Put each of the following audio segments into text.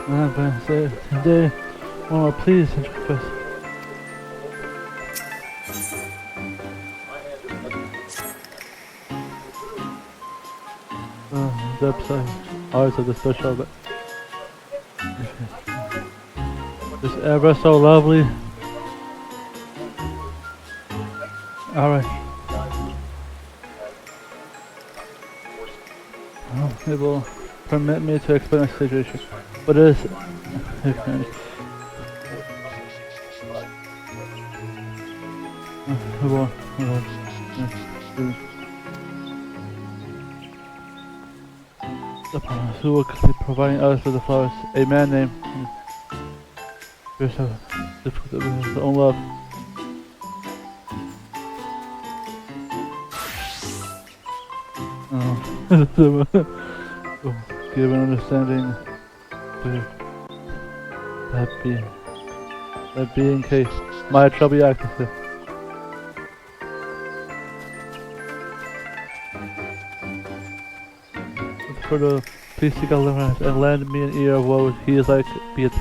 But today, oh please, confess. The episode, always of the special, but just ever so lovely. Alright. It will permit me to explain the situation. What is it? Who will be providing us with the flowers? A man named yourself with his own love. Give an understanding to that be in case my trouble active. For the please seek deliverance and lend me an ear of woe. He is like be it.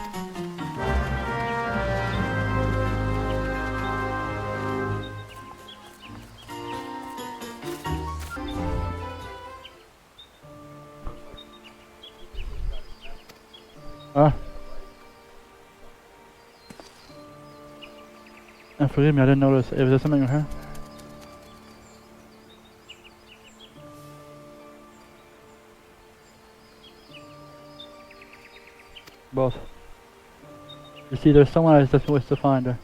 And forgive me, I didn't notice. Was there something in her? Both. You see, there's someone I just wish to find her.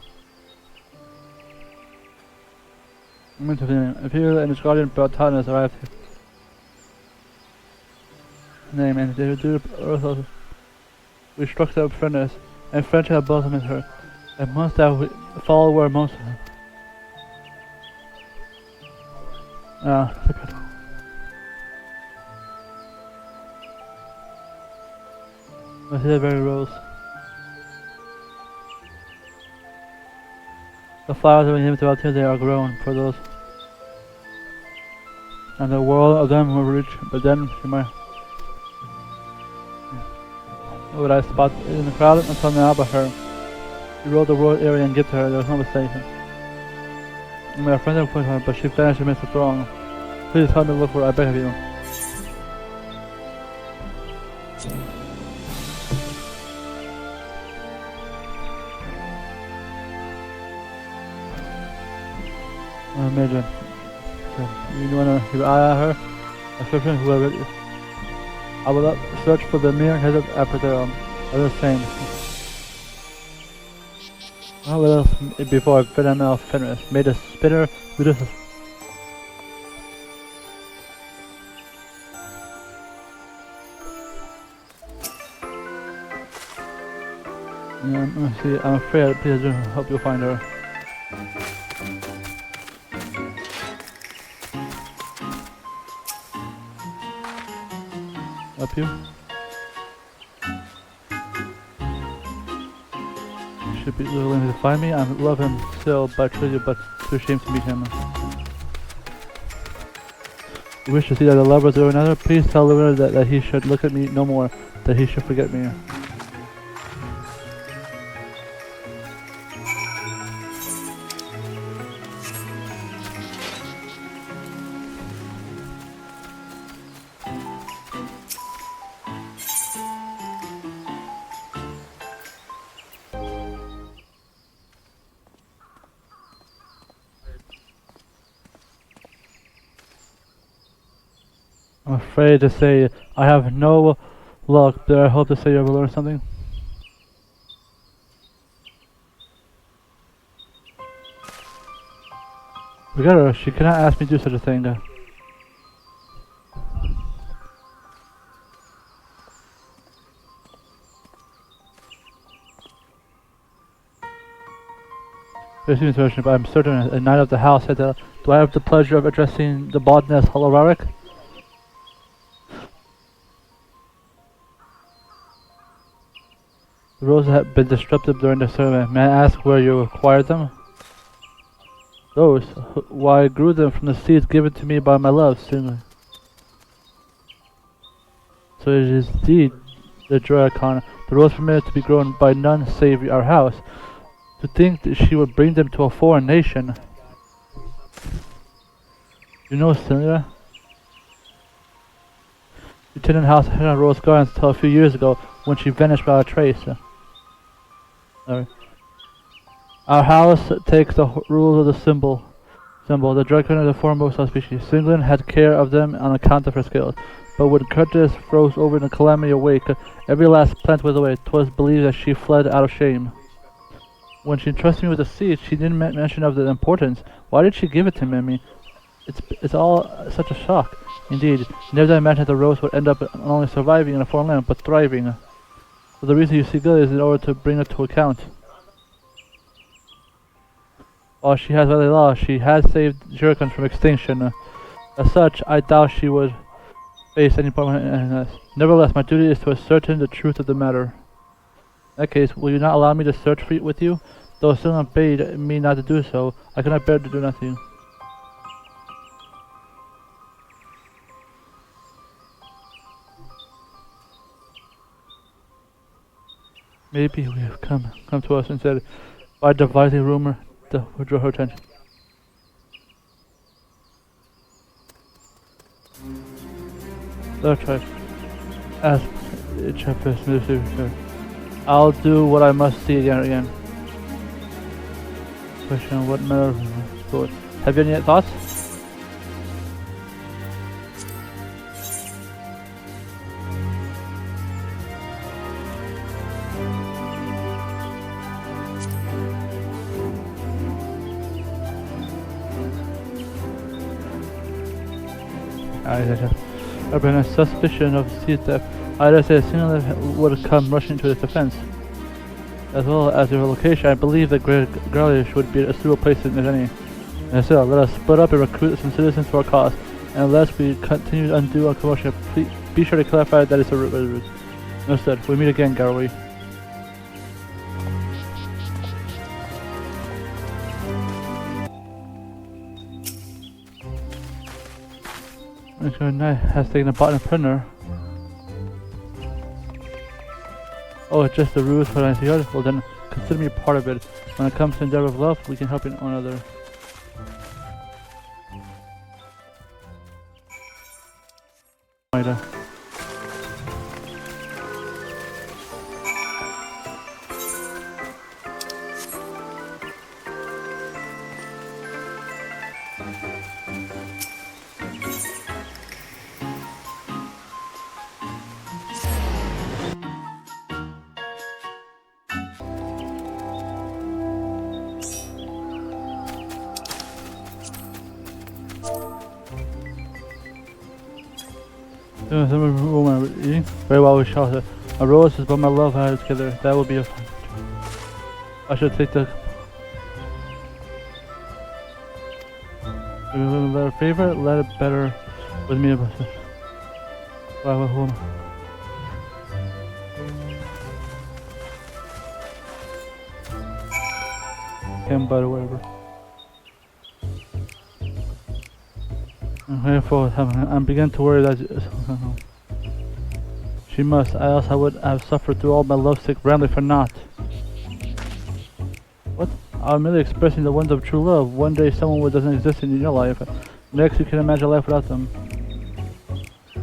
I'm into him. If he and his guardian brought Titanus arrived here. Name and they do Earth. We struck up friendliness, and friendship blossomed in her. And must have follow where most of them. I see that very rose. The flowers of him throughout here they are grown for those. And the world of them were rich, but then she might. Would I spot in the crowd until now but her? We rode the world area and get to her, there was no mistaking. My friend had put her, but she vanished amidst the throng. Please help me look for her, I beg of you. Major. You wanna keep an eye on her? Description, whoever it is. I will search for the mere head of after the other same. What else before I fit him off Fenris? Made a spitter with us. Yeah, see, I'm afraid please do help you find her. Up you? Should be willing to find me. I love him still, but too ashamed to meet him. You wish to see that the lovers or another? Please tell the winner that he should look at me no more, that he should forget me. I'm afraid to say I have no luck, but I hope to say you ever learn something. Forget her, she cannot ask me to do such a thing. Excuse me, but I'm certain a knight of the house said that. Do I have the pleasure of addressing the baldness Holoraric? The roses have been disrupted during the ceremony. May I ask where you acquired them? Those? Why, I grew them from the seeds given to me by my love, certainly. So it is indeed the Dragon, The rose permitted to be grown by none save our house. To think that she would bring them to a foreign nation. You know Celia? Lieutenant House had a rose gardens until a few years ago when she vanished without a trace. Sorry. Our house takes the rules of the symbol. The dragon is a foremost of species. England had care of them on account of her skills. But when Curtis froze over in a calamity awake, every last plant was away. 'Twas believed that she fled out of shame. When she entrusted me with the seed, she didn't mention of the importance. Why did she give it to me? It's all such a shock. Indeed, never did I imagine that the rose would end up not only surviving in a foreign land, but thriving. So the reason you see Gilly is in order to bring it to account. While she has violated law, she has saved Jurkans from extinction. As such, I doubt she would face any problem in this. Nevertheless, my duty is to ascertain the truth of the matter. In that case, will you not allow me to search for it with you? Though Silna bade me not to do so, I cannot bear to do nothing. Maybe we have come to us instead by devising rumor that would draw her attention. That's right. Ask HFS. I'll do what I must see again and again. Question: what matter of sport? Have you any thoughts? I've been a suspicion of seed theft. I dare say a single would come rushing to its defense. As well as your location, I believe that Grelish would be a suitable place as any. And so, let us split up and recruit some citizens to our cause. And unless we continue to undo our commotion, please be sure to clarify that it's a route. Understood. We meet again, Garly. Knight has taken a part in a printer. Oh, it's just the rules for anything else? Well then, consider me a part of it. When it comes to endeavor of love, we can help one another. Very well, we shall have a rose is but my love had together. That will be a fun. I should take the letter favorite, let it better with me about it. Wow, hold on. Can't buy whatever. I'm beginning to worry that she must, else I would have suffered through all my lovesick rambling for naught. What? I'm merely expressing the wonder of true love. One day someone doesn't exist in your life. Next you can imagine life without them.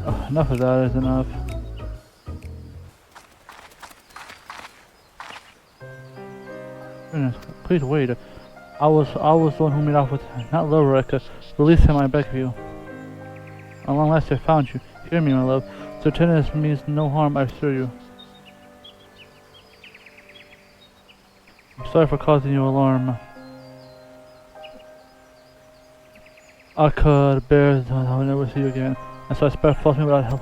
Oh, enough of that is enough. Goodness, please wait. I was the one who made off with her, not Lorek. Release him, I beg of you. At long last I found you. Hear me, my love. Certainness means no harm, I assure you. I'm sorry for causing you alarm. I could bear that I will never see you again, and so I spared false me without help.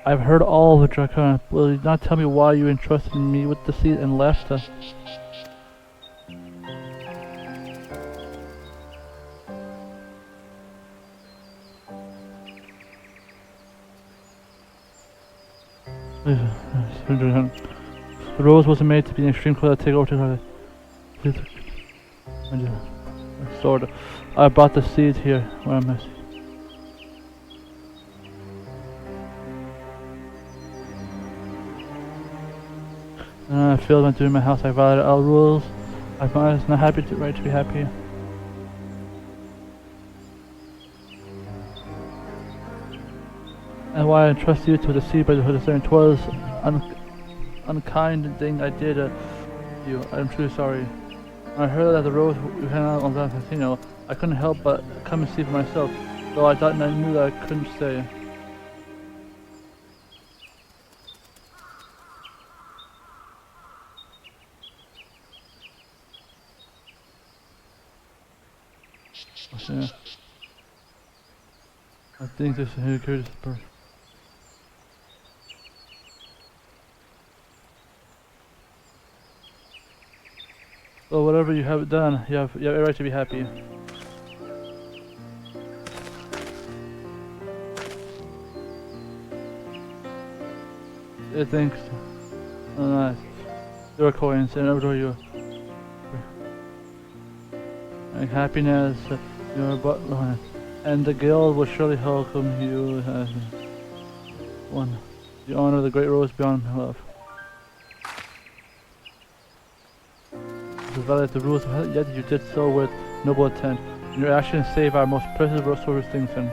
I've heard all the Dracon. Will you not tell me why you entrusted me with the seed and left? The rose wasn't made to be an extreme close to take over to her. Sword. I brought the seed here. Where am I? I feel when doing my house I violated all rules. I'm not happy to right to be happy. And why I trust you to deceive by the discern 'twas unkind thing I did you. I'm truly sorry. When I heard that the road you had out on that casino, I couldn't help but come and see for myself, though I thought and I knew that I couldn't stay. Yeah. I think this is a curious person. So whatever you have done, you have every right to be happy. It thinks, oh nice. Your coins and over you. And happiness, your butt, and the guild will surely welcome you as one. The honor of the great rose beyond love. To violate the rules, yet you did so with noble intent. And your actions save our most precious resource distinction.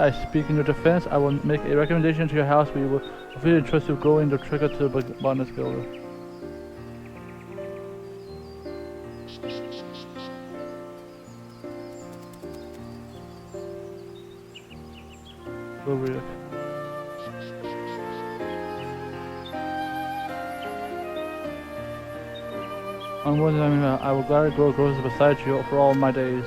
I speak in your defense. I will make a recommendation to your house. We will fully entrust you growing the trigger to the bonus guild. So weird. On one time, I will gladly grow roses beside you for all my days.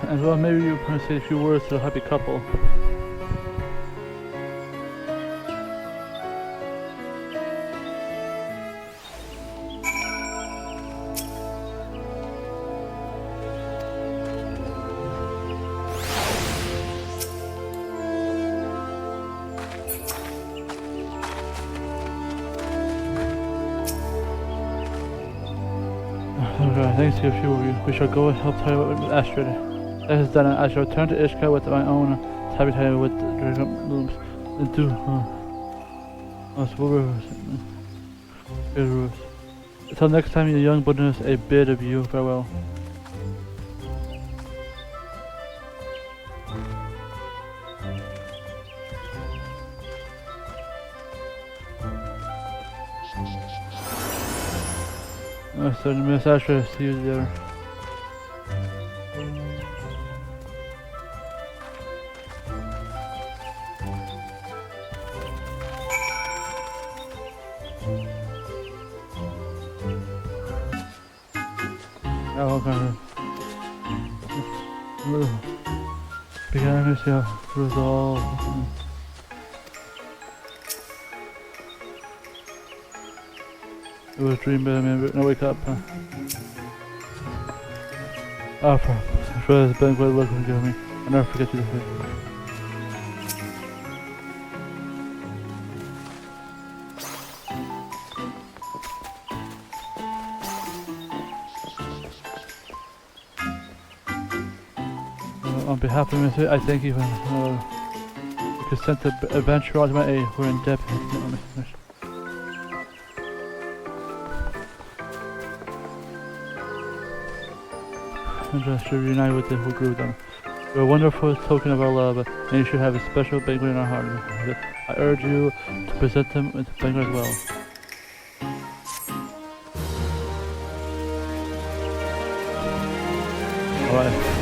And well, maybe you can say a few words to a happy couple. Okay, thanks to a few of you. We shall go and help tie with Astrid. That is done, and I shall return to Ishka with my own habitat with dragon looms. And do until next time, you young Buddhist, a bid of you farewell. So Miss Asher, see you there. Oh, okay. Began to resolve. It was a dream, but I mean, no, wake up. Oh, I'm sure there's been quite welcome to me. I'll never forget you this way. On behalf of Mr. I thank you for your consent to adventure onto my aid. We're in debt. And just to reunite with the who grew them. You're a wonderful token of our love, and you should have a special banquet in our heart. I urge you to present them with the banquet as well. Alright.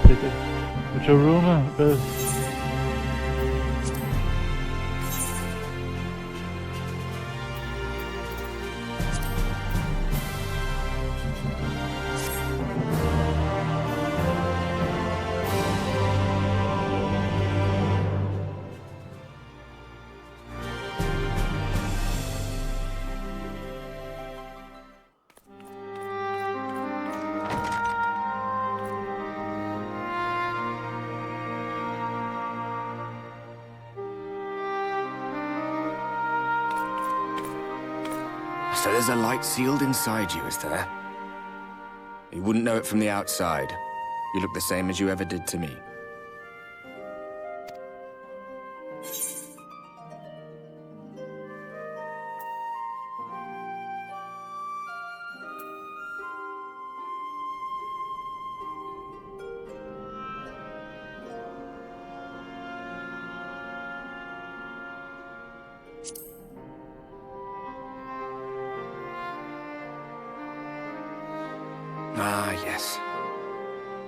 City. Which a rumor is. So there's a light sealed inside you, is there? You wouldn't know it from the outside. You look the same as you ever did to me. Ah, yes.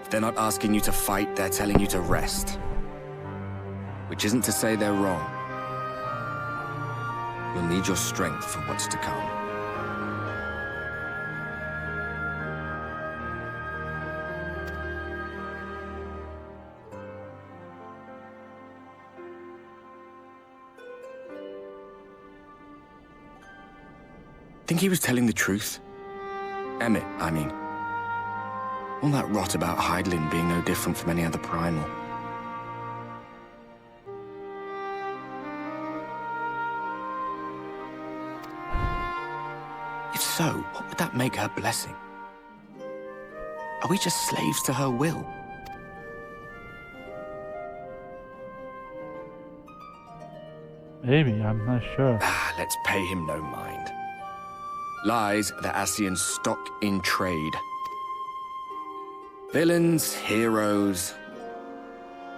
If they're not asking you to fight, they're telling you to rest. Which isn't to say they're wrong. You'll need your strength for what's to come. Think he was telling the truth? Emmett, I mean. All that rot about Hydaelyn being no different from any other primal. If so, what would that make her blessing? Are we just slaves to her will? Maybe, I'm not sure. Let's pay him no mind. Lies the Ascian stock in trade. Villains, heroes,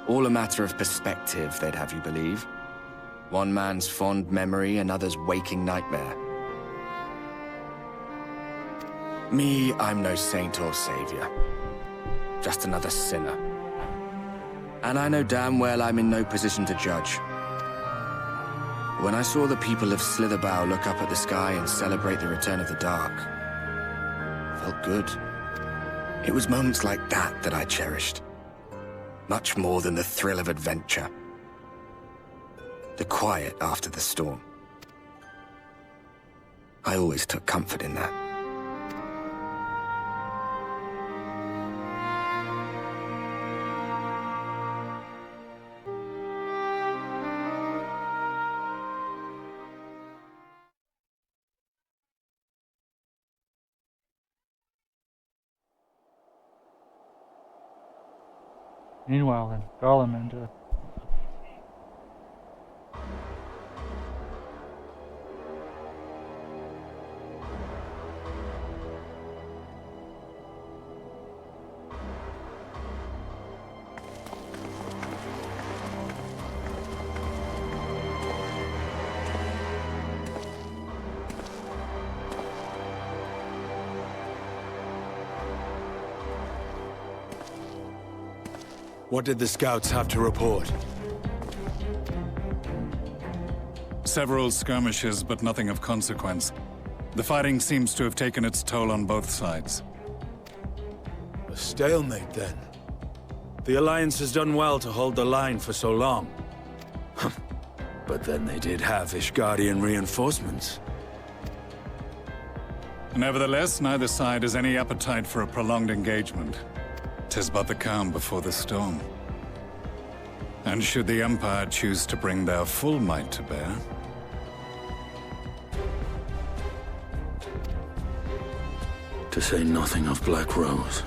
all a matter of perspective, they'd have you believe. One man's fond memory, another's waking nightmare. Me, I'm no saint or savior. Just another sinner. And I know damn well I'm in no position to judge. When I saw the people of Slitherbow look up at the sky and celebrate the return of the dark, felt good. It was moments like that that I cherished. Much more than the thrill of adventure. The quiet after the storm. I always took comfort in that. Meanwhile, in Garlemald, What did the scouts have to report? Several skirmishes, but nothing of consequence. The fighting seems to have taken its toll on both sides. A stalemate, then. The Alliance has done well to hold the line for so long. But then they did have Ishgardian reinforcements. Nevertheless, neither side has any appetite for a prolonged engagement. 'Tis but the calm before the storm. And should the Empire choose to bring their full might to bear, To say nothing of Black Rose.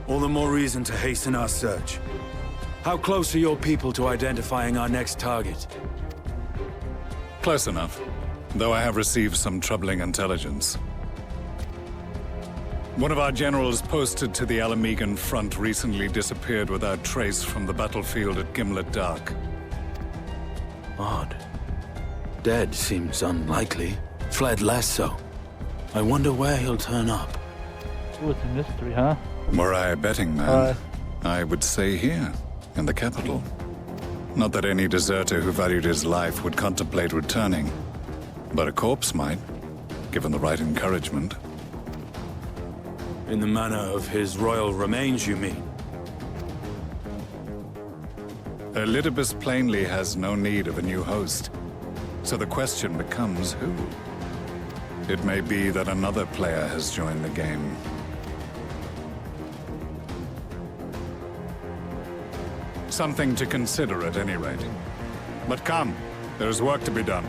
All the more reason to hasten our search. How close are your people to identifying our next target? close enough, though I have received some troubling intelligence. One of our generals posted to the Alamegan front recently disappeared without trace from the battlefield at Gimlet Dark. Odd. Dead seems unlikely. Fled less so. I wonder where he'll turn up. Ooh, it's a mystery, huh? Were I a betting man, I would say here, in the capital. Not that any deserter who valued his life would contemplate returning, but a corpse might, given the right encouragement. In the manner of his royal remains, you mean? Elidibus plainly has no need of a new host, so the question becomes who? It may be that another player has joined the game. Something to consider at any rate. But come, there's work to be done.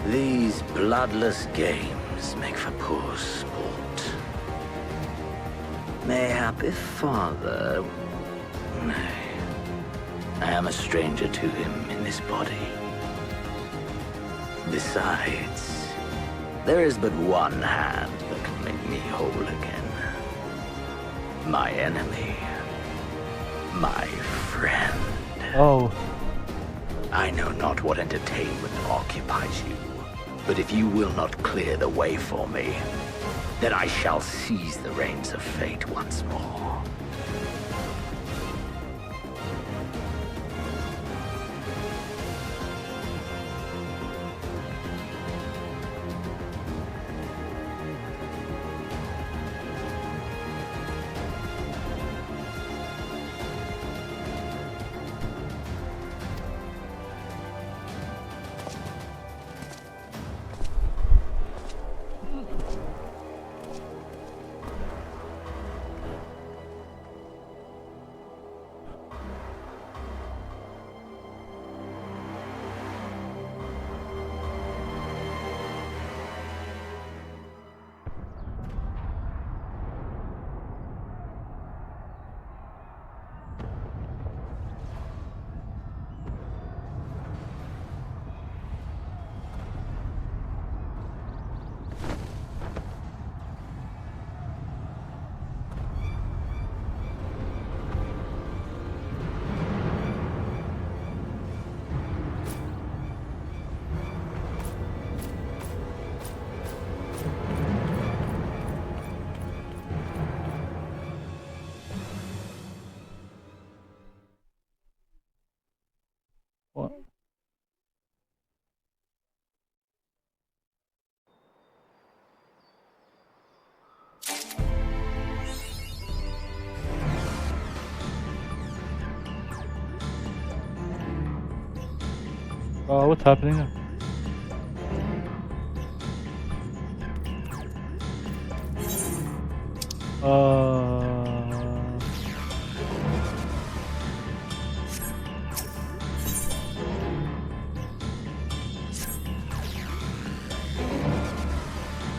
These bloodless games make for poor sport. Mayhap if father... Nay. I am a stranger to him in this body. Besides, there is but one hand that can make me whole again. My enemy. My friend. Oh. I know not what entertainment occupies you, but if you will not clear the way for me, then I shall seize the reins of fate once more. What? Oh, what's happening?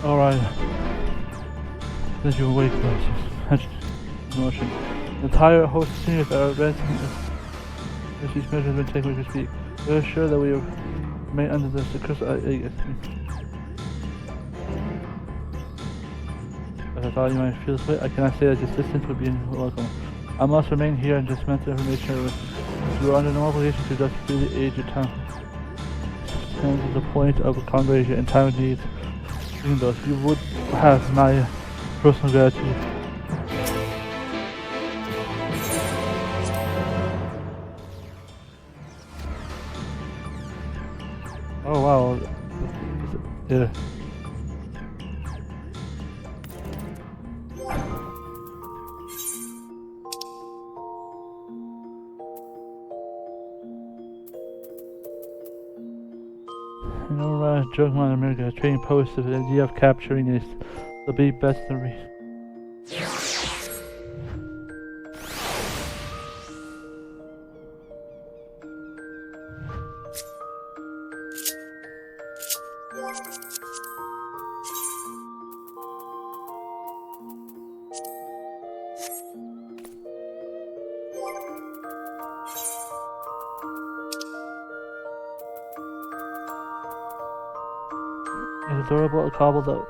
Alright. As you awake, motion. The entire host of seniors are renting as these measures have been taken as we speak. We are sure that we remain under the crystal. As I thought you might feel this way, I cannot say that your assistance would be welcome. I must remain here and dismantle information. You are under no obligation to just freely aid your town. Stand to the point of congregation in time of need. Even though you would have my personal gratitude. Oh wow. Yeah. You know, Jugman in America, trading posts with the idea of capturing is the big best in It's adorable, cobbled up.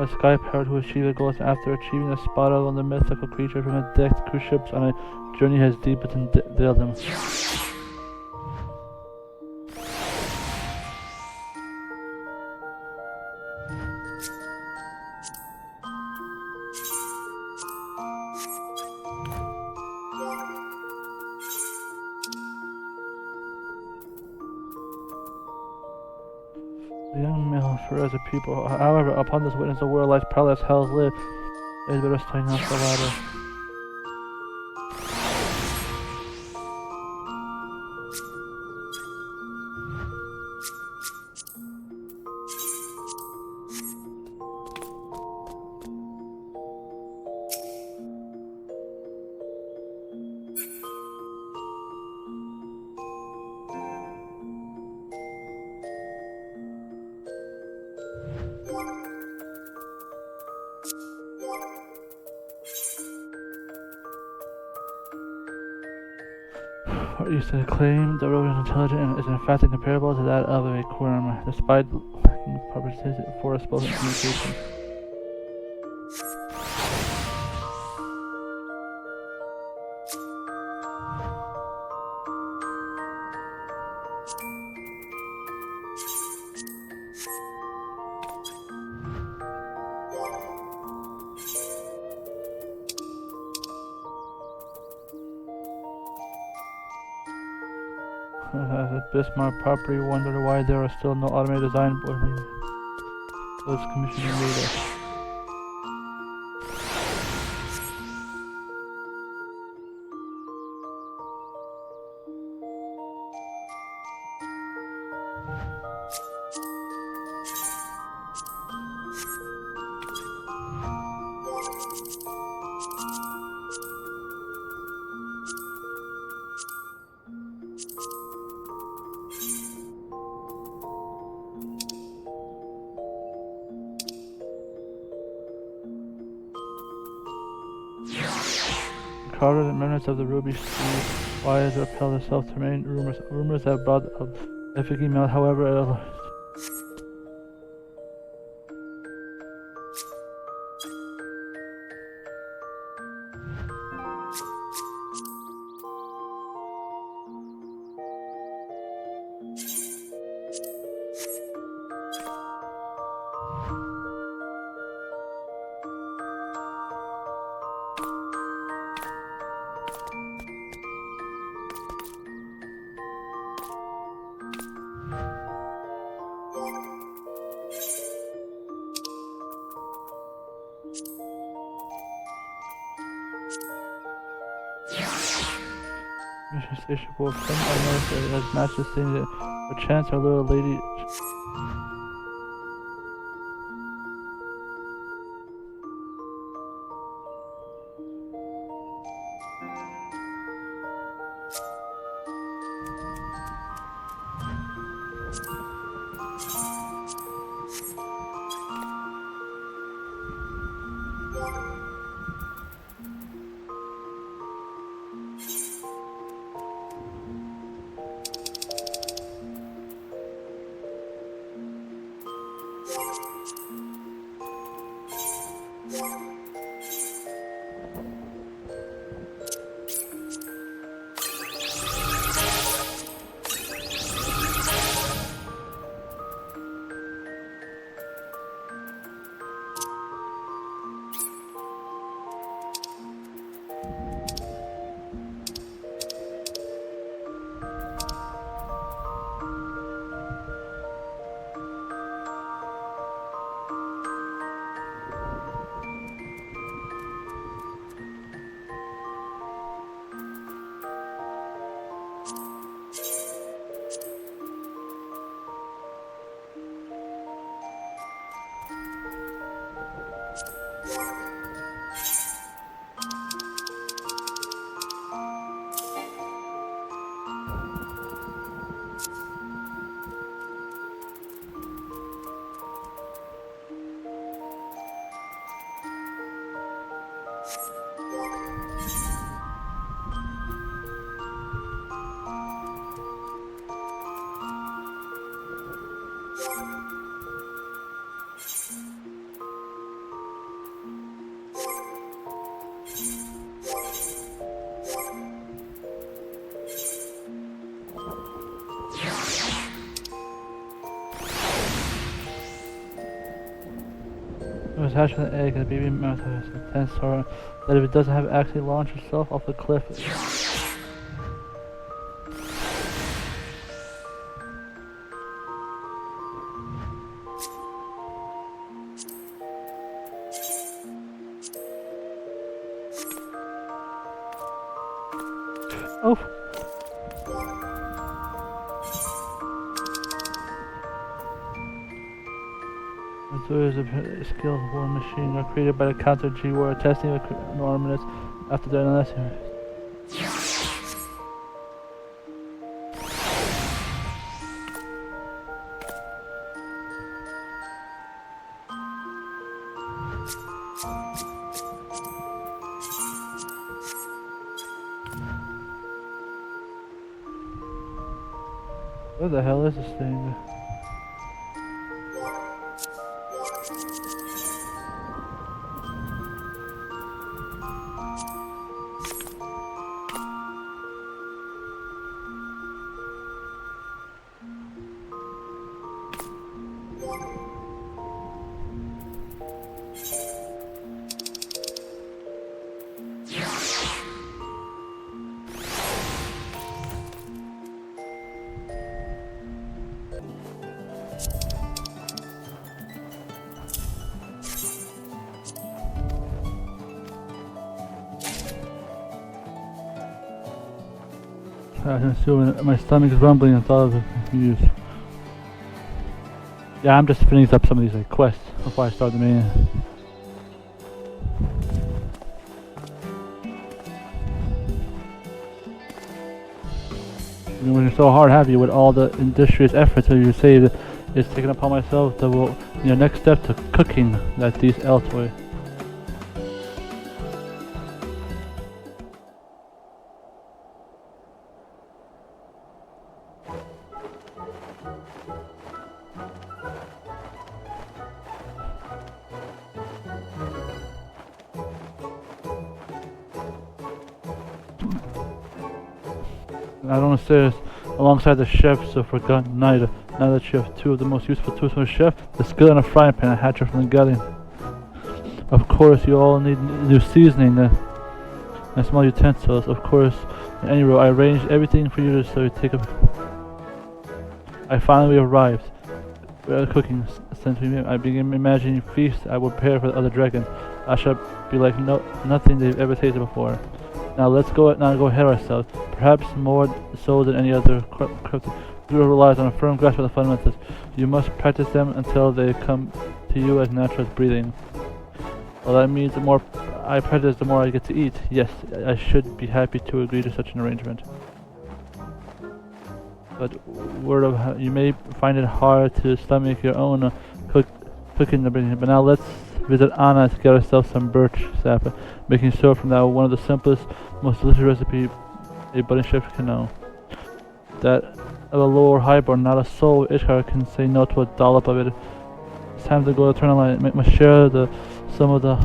A sky pirate who achieved goals after achieving a spot on the mythical creature from a decked cruise ships on a journey has deepened and failed him. The young male for as a pupil. However, upon this witness, the world lies perilous hells live. It is better staying off the ladder. What used to claim the rodent's intelligence is in fact incomparable to that of a worm, despite lacking purposes for spoken communication. Bismarck property wondered why there are still no automated design boiling. Those commissioning data. Carved in remnants of the ruby sea, why has repelled itself to remain rumors have brought up effigy mouth, however, insatiable some unknown as matches saying that perchance our little lady was hatched from the egg, the baby mouse has intense horror that if it doesn't have actually launched itself off the cliff. Oh! So is a skilled war machine created by the counter G war testing an armament after their analysis. What the hell is this thing? I can feel my stomach is rumbling and thought of it confused. Yeah, I'm just finishing up some of these like quests before I start the main. Been working so hard, have you, with all the industrious efforts that you saved, it's taken upon myself the next step to cooking that these elsewhere. I don't say this alongside the chef's so forgotten neither. Now that you have two of the most useful tools from the chef, the skill and a frying pan, a hatcher from the galley. Of course, you all need new seasoning and small utensils. Of course, in any row, I arranged everything for you so you take a. I finally arrived. Cooking. Since I began imagining feasts I will prepare for the other dragon, I shall be like nothing they've ever tasted before. Now let's go ahead ourselves. Perhaps more so than any other cryptid. Zero relies on a firm grasp of the fundamentals. You must practice them until they come to you as natural as breathing. Well, that means the more I practice, the more I get to eat. Yes, I should be happy to agree to such an arrangement. But you may find it hard to stomach your own cooking ability. But now let's visit Anna to get ourselves some birch sap, making sure from that one of the simplest, most delicious recipe a budding chef can know. That of a lower highborn, not a soul Ishkar can say no to a dollop of it. It's time to go to turn on light. Must share some of the.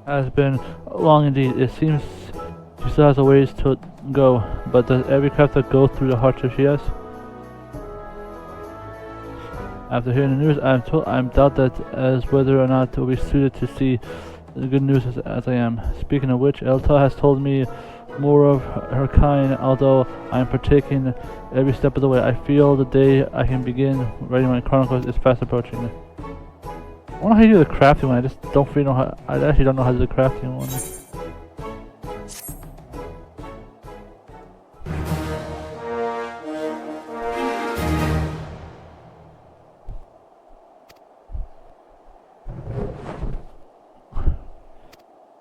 Has been long indeed. It seems she still has a ways to go, but does every crafter go through the hardship she has? After hearing the news, I'm doubt that as whether or not it will be suited to see the good news as I am. Speaking of which, Elta has told me more of her kind, although I am partaking every step of the way. I feel the day I can begin writing my chronicles is fast approaching. I wonder how you do the crafting one. I just don't really know how. I actually don't know how to do the crafting one.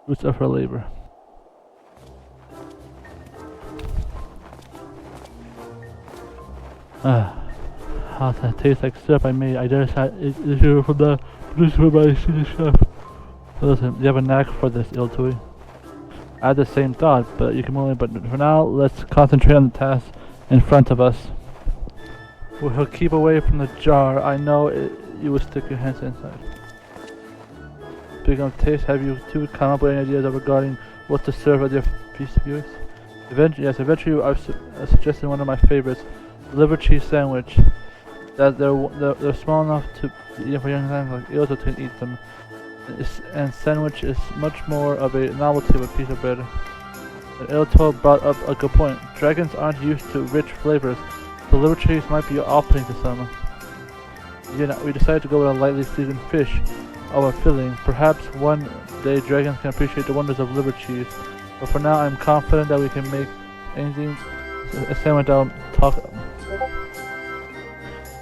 Fruits of her labor. How that tastes like syrup I made. I dare say it's here from the producer by the chef. Listen, you have a knack for this, Iltui. I had the same thought, but you can only. But for now, let's concentrate on the task in front of us. We'll keep away from the jar. I know you will stick your hands inside. Speaking of taste, have you two come up with any ideas regarding what to serve at your feast viewers? Eventually I suggested one of my favorites, liver cheese sandwich. That they're small enough to eat for young times like Ilto can eat them. And sandwich is much more of a novelty of a piece of bread. And Ilto brought up a good point. Dragons aren't used to rich flavors, so liver cheese might be off-putting to some. We decided to go with a lightly seasoned fish, our filling. Perhaps one day dragons can appreciate the wonders of liver cheese. But for now, I'm confident that we can make anything a sandwich that will talk.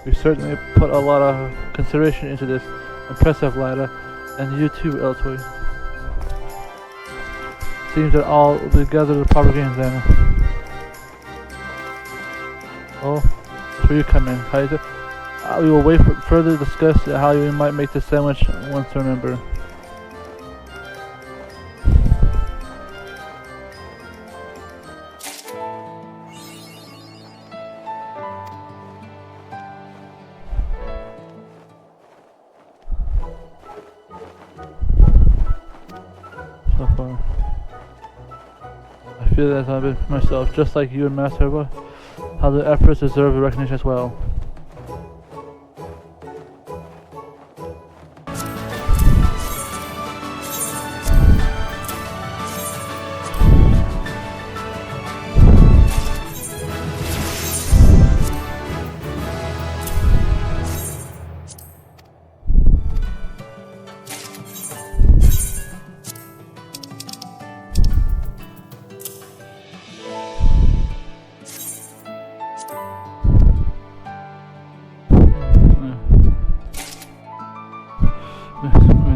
We certainly put a lot of consideration into this. Impressive, Lyna. And you too, Eltoy. Seems that all will be gathered the proper games then. Oh, that's where you come in, Kaiser. We will wait for further discuss how we might make the sandwich once to remember. So far, I feel that I've been myself, just like you and Master Boy. How the efforts deserve recognition as well.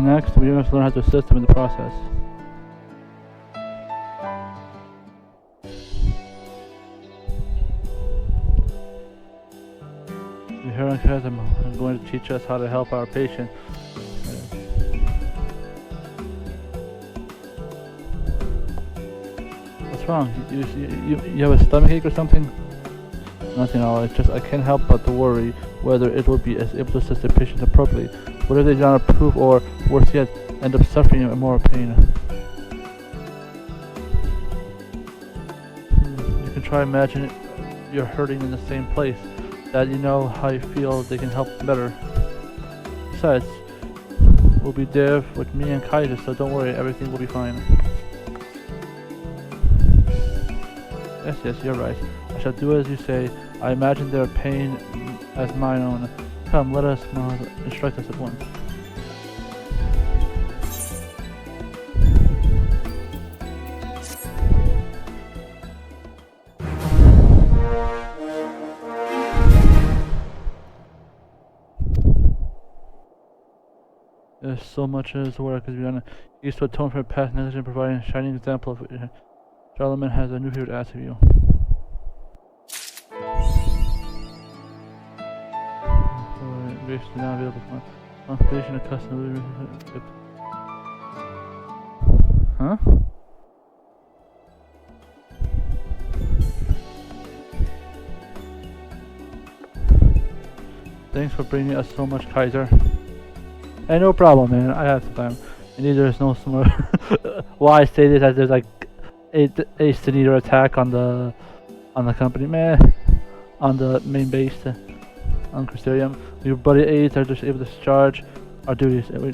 Next, we must learn how to assist them in the process. The Heron Chasm is going to teach us how to help our patient. What's wrong? You have a stomachache or something? Nothing at all. It's just I can't help but to worry whether it will be able to assist the patient appropriately. What if they do not approve, or worse yet, end up suffering more pain? You can try imagining you're hurting in the same place, that you know how you feel they can help better. Besides, we'll be there with me and Kaiser, so don't worry, everything will be fine. Yes, you're right. I shall do as you say. I imagine their pain as mine own. Come, let us know, instruct us at once. There's so much of this work has been done. He used to atone for past negligence, providing a shining example of it. Charlemagne has a new favor to ask of you. Grace is now available for consultation of custom. Huh? Thanks for bringing us so much, Kaiser. Hey, no problem, man. I have some time. And neither is no smart. Why I say this as there's like a Sinister attack on the company, man, on the main base. On Crystarium. Your buddy aides are just able to discharge our duties. Ooh,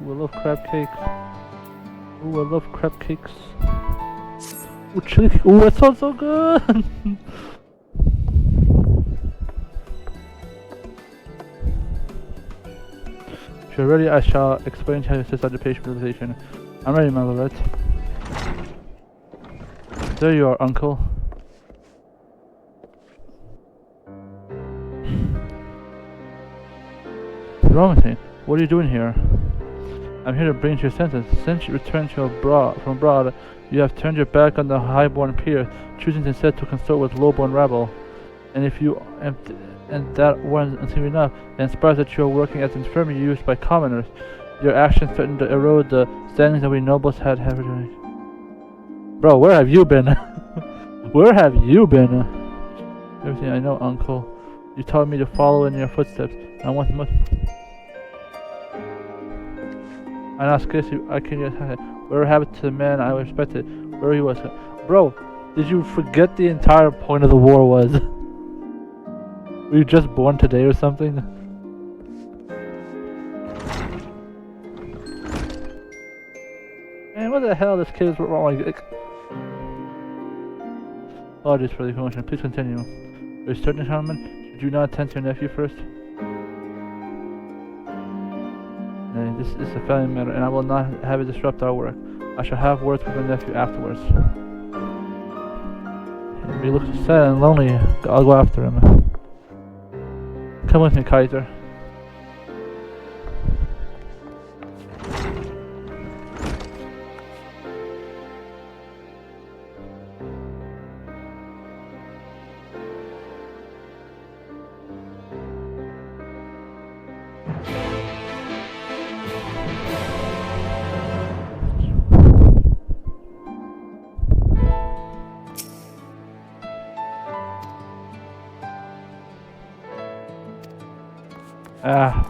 I love crab cakes. Ooh, I love crab cakes. Ooh, chili. Ooh, that sounds so good! If you're ready, I shall explain how to assist on the patient realization. I'm ready, my lord. There you are, uncle. What's wrong with me? What are you doing here? I'm here to bring you to your senses. Since you returned from abroad, you have turned your back on the highborn peer, choosing instead to consort with lowborn rabble. And if you And that wasn't enough. And surprised that you are working at the infirmary used by commoners. Your actions threatened to erode the standings that we nobles had. Bro, where have you been? Where have you been? Everything I know, Uncle. You told me to follow in your footsteps. I want much. I'm not scared. I can just. Whatever happened to the man I respected? Where he was? Bro, did you forget the entire point of the war was? Were you just born today or something? Man, what the hell? This kid is wrong. Apologies for the commotion. Please continue. Are you certain, gentlemen? Should you not attend to your nephew first? Nay, this is a family matter, and I will not have it disrupt our work. I shall have words with my nephew afterwards. If he looks sad and lonely, I'll go after him. Come with me, Kaiser. Yeah.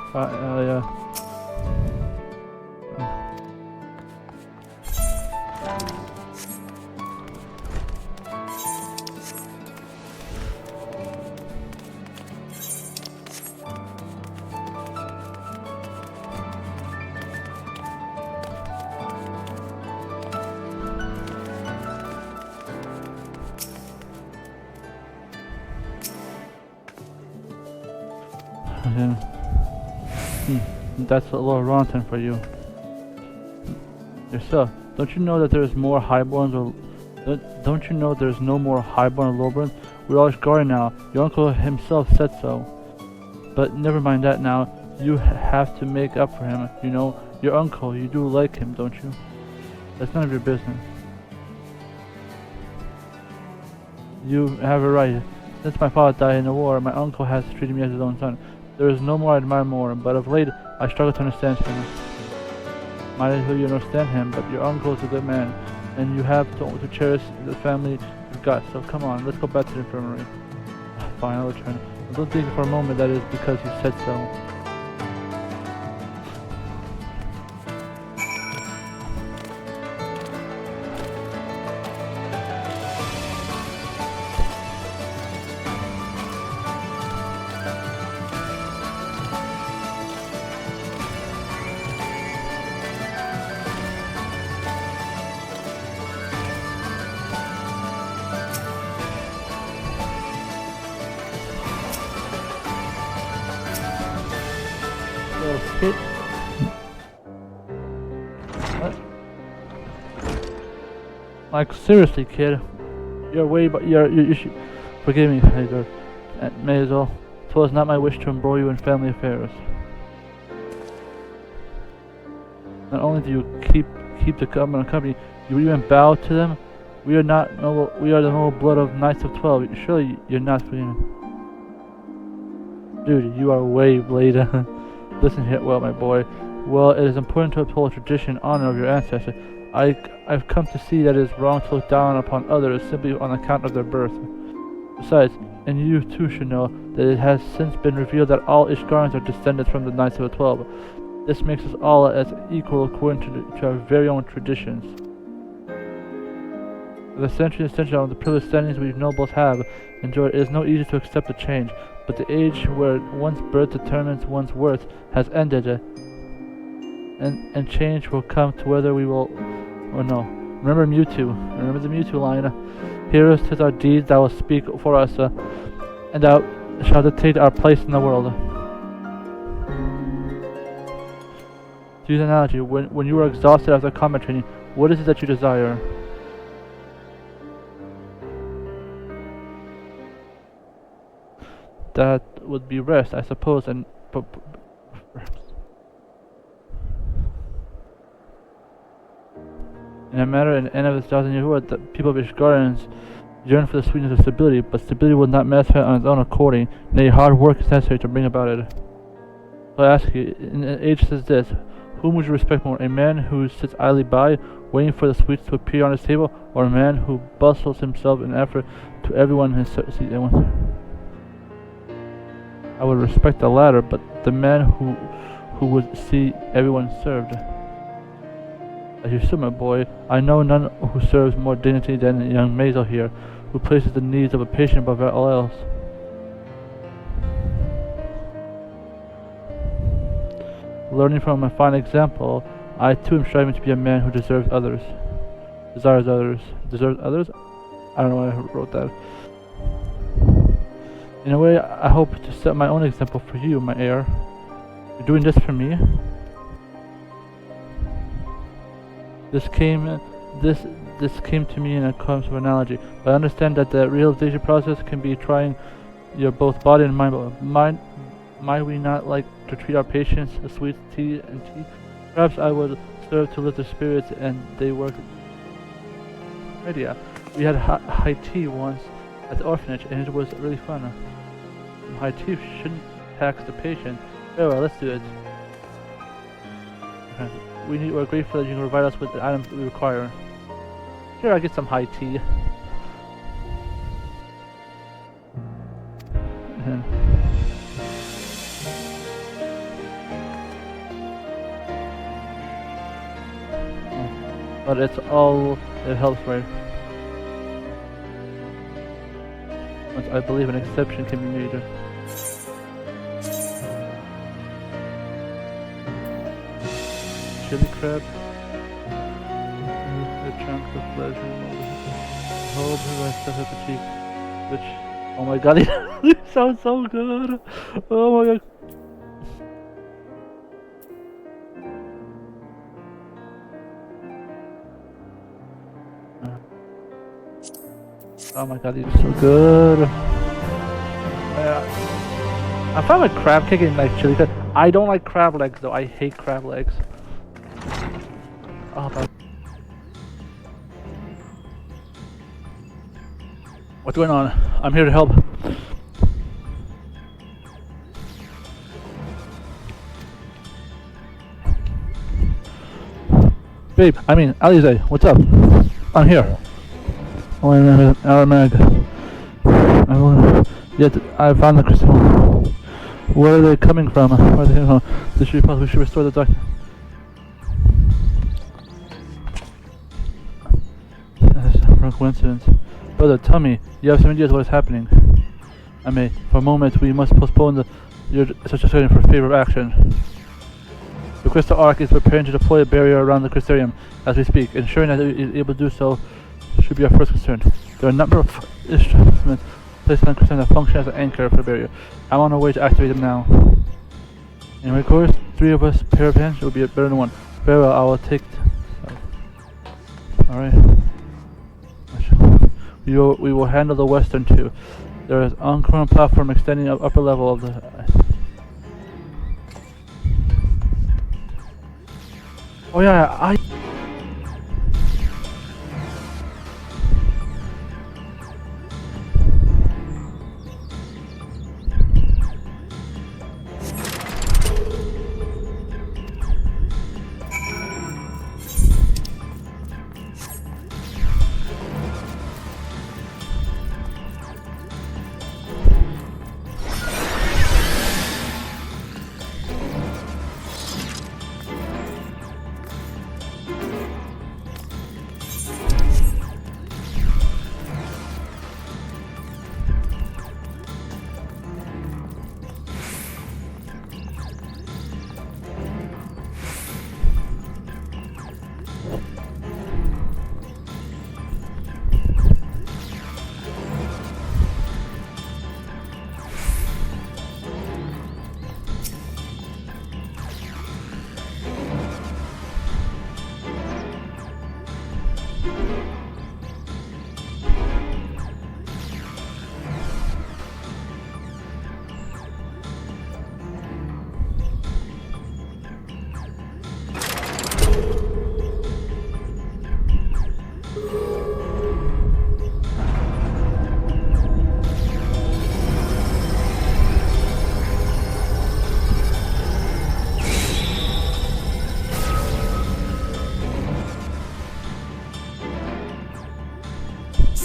That's a little rotten for you. Yourself, don't you know that there is more highborns or... Don't you know there's no more highborn or lowborns? We're all guarding now. Your uncle himself said so. But never mind that now. You have to make up for him. You know, your uncle, you do like him, don't you? That's none of your business. You have a right. Since my father died in the war, my uncle has treated me as his own son. There is no more I admire more, but of late I struggle to understand him. Might as well you understand him, but your uncle is a good man, and you have to cherish the family you've got, so come on, let's go back to the infirmary. Fine, I'll return. Don't think for a moment that is because you said so. Kid. What? Like seriously, kid. You're way, but you should forgive me, Kaiser. May as well. It was not my wish to embroil you in family affairs. Not only do you keep the company, you even bow to them. We are not noble. We are the noble blood of Knights of 12. Surely you're not forgiven. Dude, you are way later. Listen here, well, my boy. Well, it is important to uphold tradition and honor of your ancestors. I've come to see that it is wrong to look down upon others simply on account of their birth. Besides, and you too should know, that it has since been revealed that all Ishgarians are descended from the Knights of the 12. This makes us all as equal according to our very own traditions. The centuries of the privileged standings we nobles have enjoyed, it is no easy to accept the change. But the age where one's birth determines one's worth has ended, and change will come to whether we will or no. Remember Mewtwo. Remember the Mewtwo line. Heroes to our deeds that will speak for us, and that shall dictate our place in the world. To use an analogy, when you are exhausted after combat training, what is it that you desire? That would be rest, I suppose, and in a matter in the end of 1,000 years, the people of Ishgarians yearn for the sweetness of stability, but stability will not manifest on its own according, nay, hard work is necessary to bring about it. So I ask you, in an age such as this, whom would you respect more? A man who sits idly by, waiting for the sweets to appear on his table, or a man who bustles himself in effort to everyone his seat? I would respect the latter, but the man who would see everyone served. As you should, my boy, I know none who serves more dignity than young Maisel here, who places the needs of a patient above all else. Learning from a fine example, I too am striving to be a man who deserves others. Deserves others? I don't know why I wrote that. In a way, I hope to set my own example for you, my heir. You're doing this for me. This came to me in a terms of analogy, but I understand that the realization process can be trying your both body and mind. Might we not like to treat our patients a sweet tea and tea? Perhaps I would serve to lift their spirits and they work. Idea. We had high tea once at the orphanage and it was really fun. High tea shouldn't tax the patient. Very well, let's do it. We're grateful that you can provide us with the items that we require. Here, I'll get some high tea. But it's all, it helps, right? Once I believe an exception can be made. Chili crab. The chunks of flesh and whole rice stuff at the cheek. Which, oh my god, it sounds so good. Oh my god. Oh my god, these are so good. I'm fine with crab cake and like chili crab. I don't like crab legs though. I hate crab legs. Oh, but what's going on? I'm here to help. Babe, I mean, Alize, what's up? I'm here. Oh, I found the crystal. Where are they coming from? Where are they coming from? We should restore the doctor. That's a coincidence. Brother, tell me, you have some ideas what is happening? I may. For a moment, we must postpone your such a for favor of action. The crystal arc is preparing to deploy a barrier around the crystarium as we speak. Ensuring that it is able to do so should be our first concern. There are a number of instruments placed on the crystal that function as an anchor for the barrier. I'm on our way to activate them now. In my course, 3 of us pair of hands will be better than 1. Very well, I will take. Alright. We will handle the western 2. There is an uncrowned platform extending up upper level of the. Oh yeah,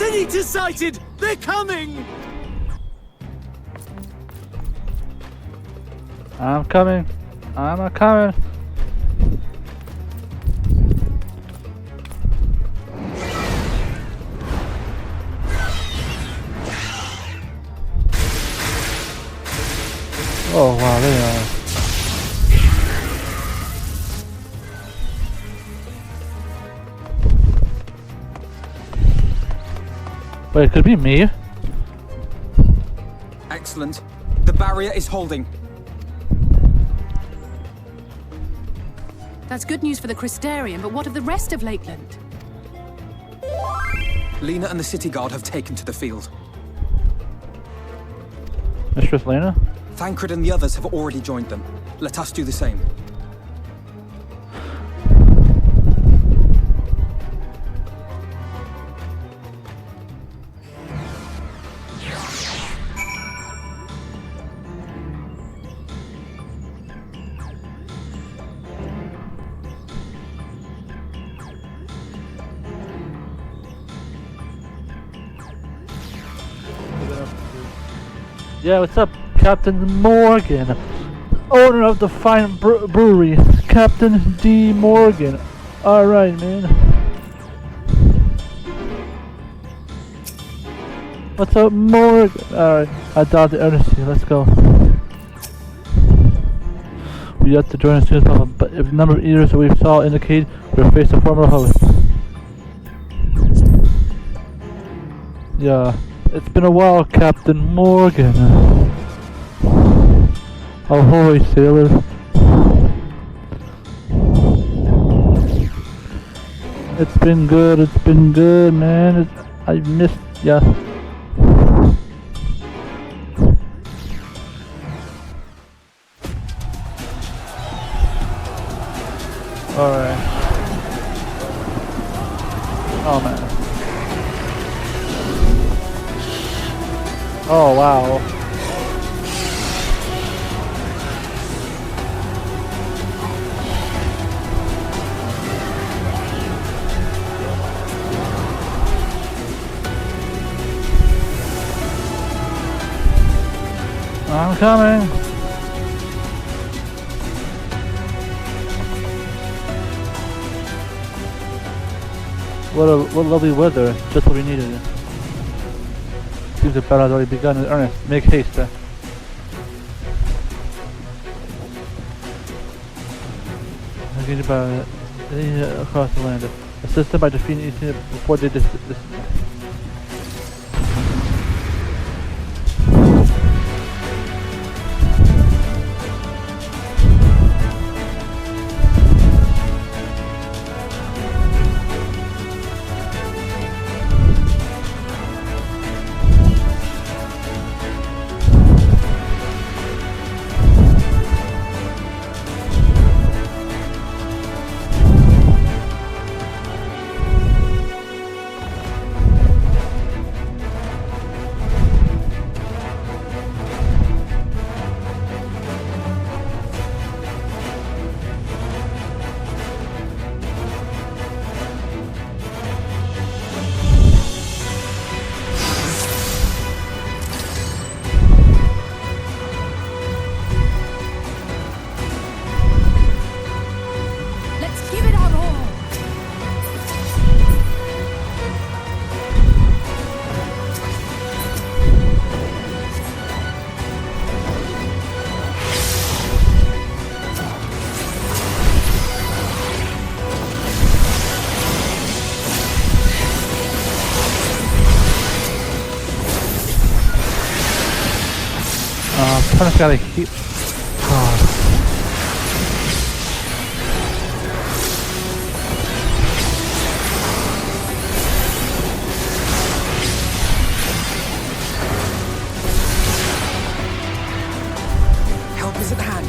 Sin Eater sighted! They're coming! I'm coming. I'm a coming. Oh wow, they are. Wait, it could be me. Excellent. The barrier is holding. That's good news for the Crystarian, but what of the rest of Lakeland? Lyna and the city guard have taken to the field. Mistress Lyna? Thancred and the others have already joined them. Let us do the same. Yeah, what's up, Captain Morgan, owner of the fine brewery, Captain D. Morgan. Alright, man. What's up, Morgan? Alright, I doubt the earnestly. Let's go. We have to join as soon as possible, but if the number of eaters that we saw indicate, we're facing a former host. Yeah. It's been a while, Captain Morgan. Ahoy, sailor. It's been good, man. I missed ya. Alright. Oh, man. Oh wow. I'm coming. What lovely weather, just what we needed. Seems the battle has already begun in earnest. Make haste. Across the land. Assist them by defeating each unit before they dis. I just gotta keep. Help is at hand.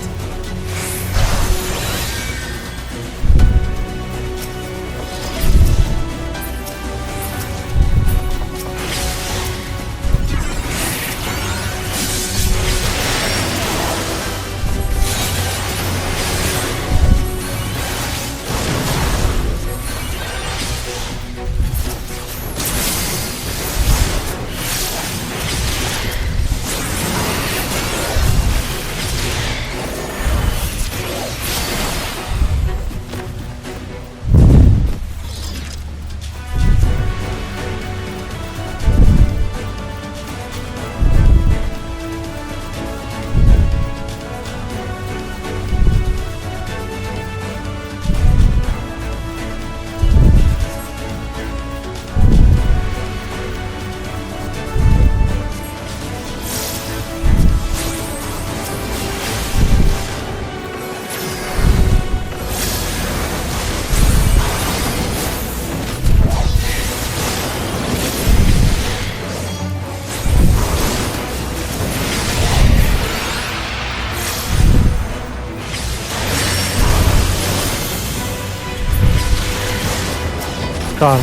God.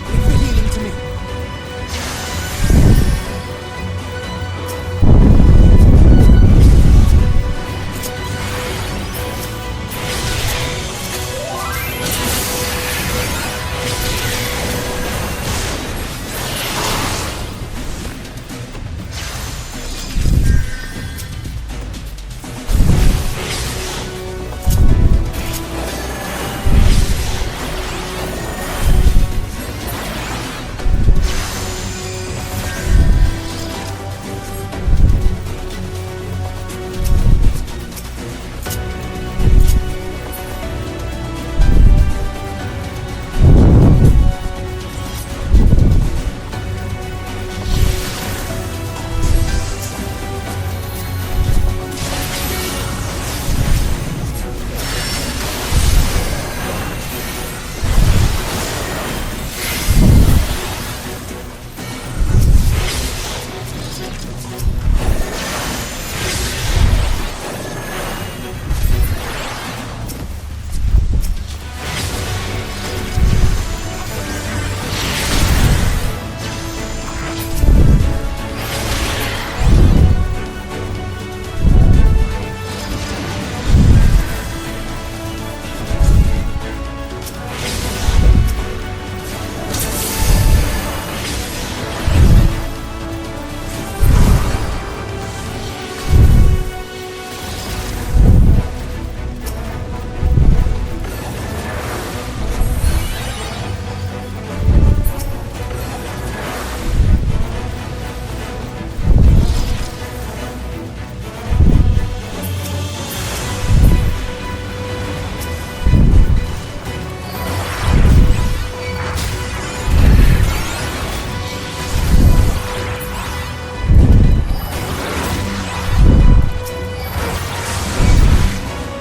Leave the healing to me.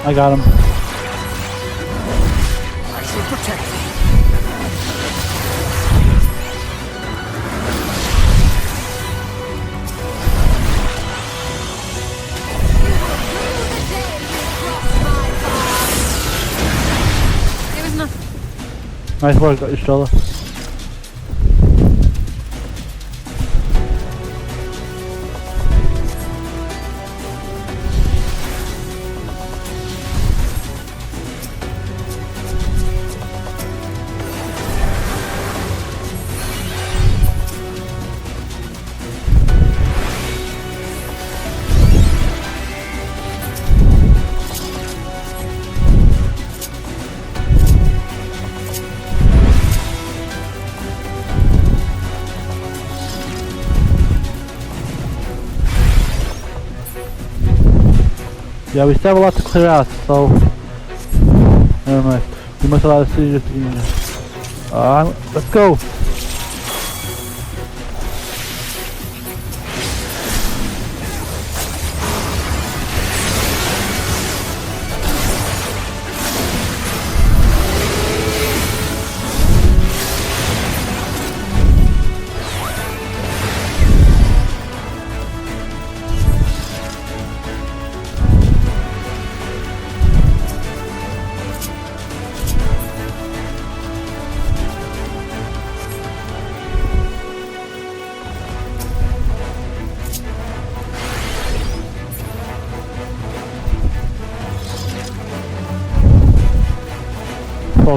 I got him. I shall protect thee. It was nothing. Nice work, got your stroller. Yeah, we still have a lot to clear out, so never mind. We must allow the city to let's go!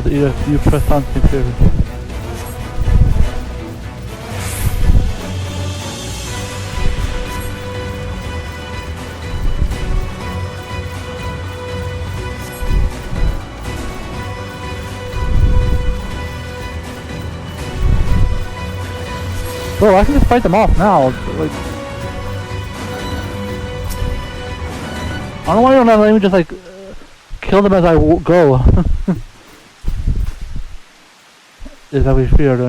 Either you press something favorite. Bro, I can just fight them off now. Like, I don't know why you're not letting me just like kill them as I go. Is that we feared?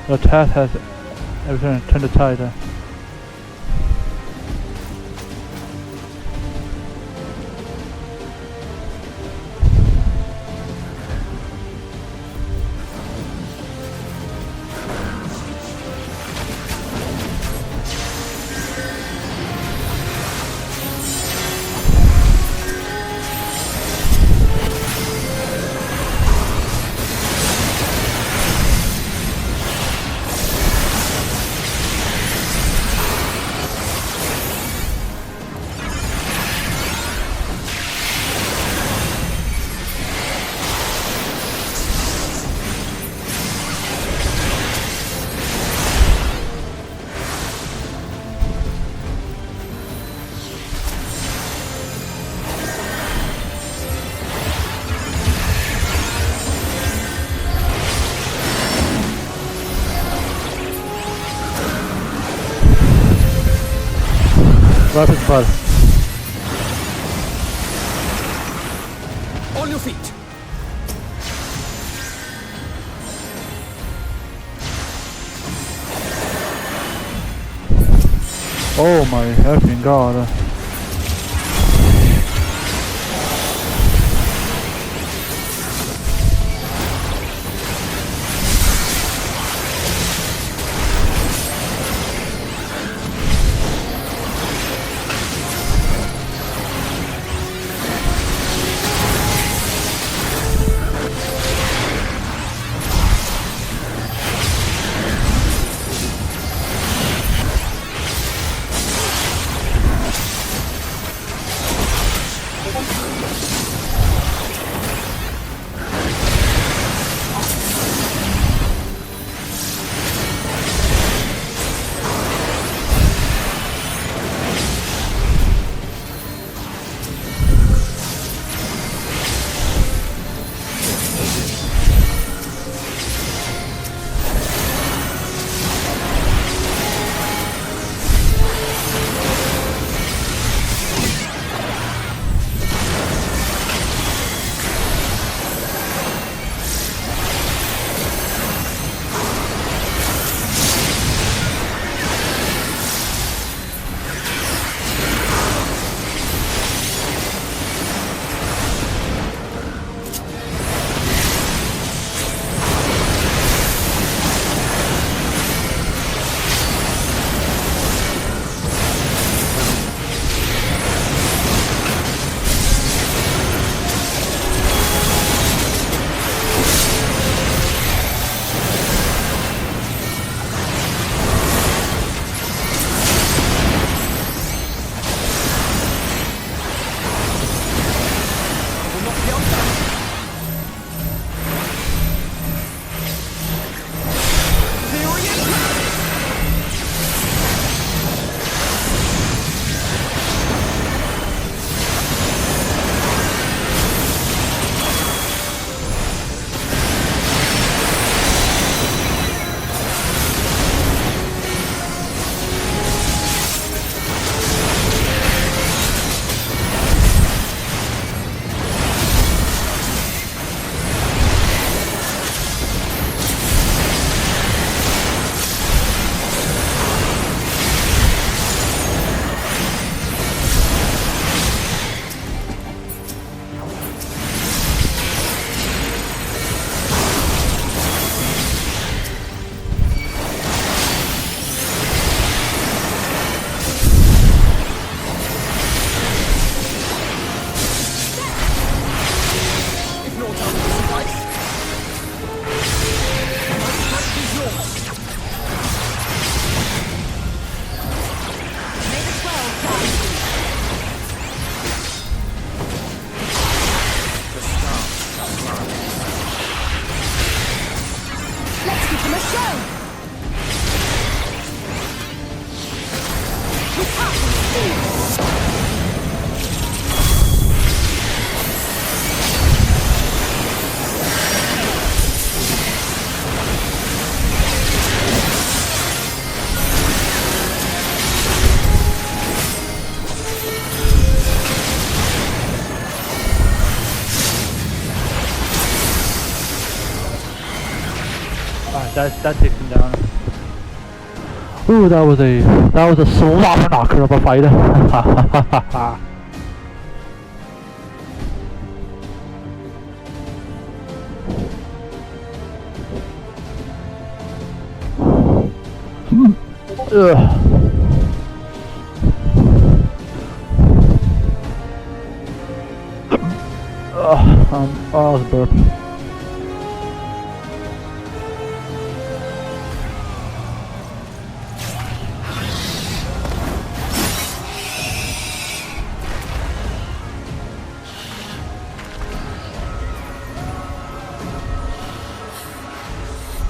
The Tat has everything. Turn the tide. Right his butt. On your feet! Oh my effing god. That takes him down. Ooh, that was a slobber knocker of a fight. Oh, it's a burp.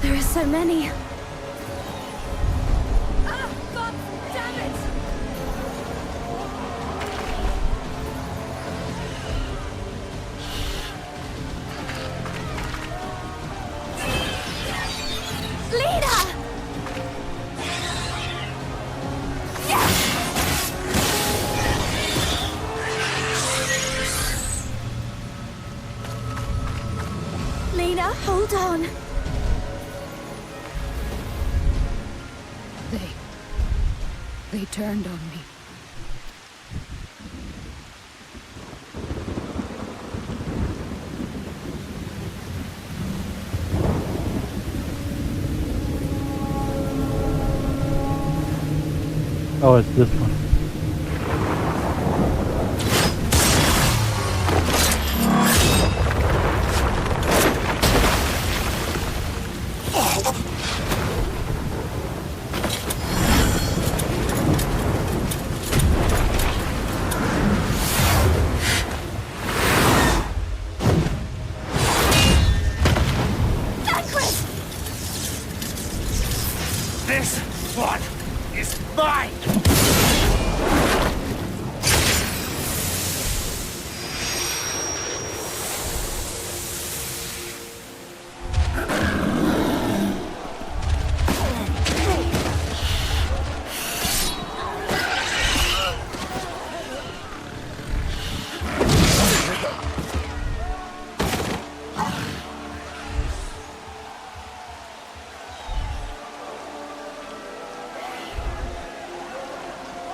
There are so many. Ah, God damn it! Lyna! Yes! Hold on. They turned on me. Oh, it's this one. This one is mine!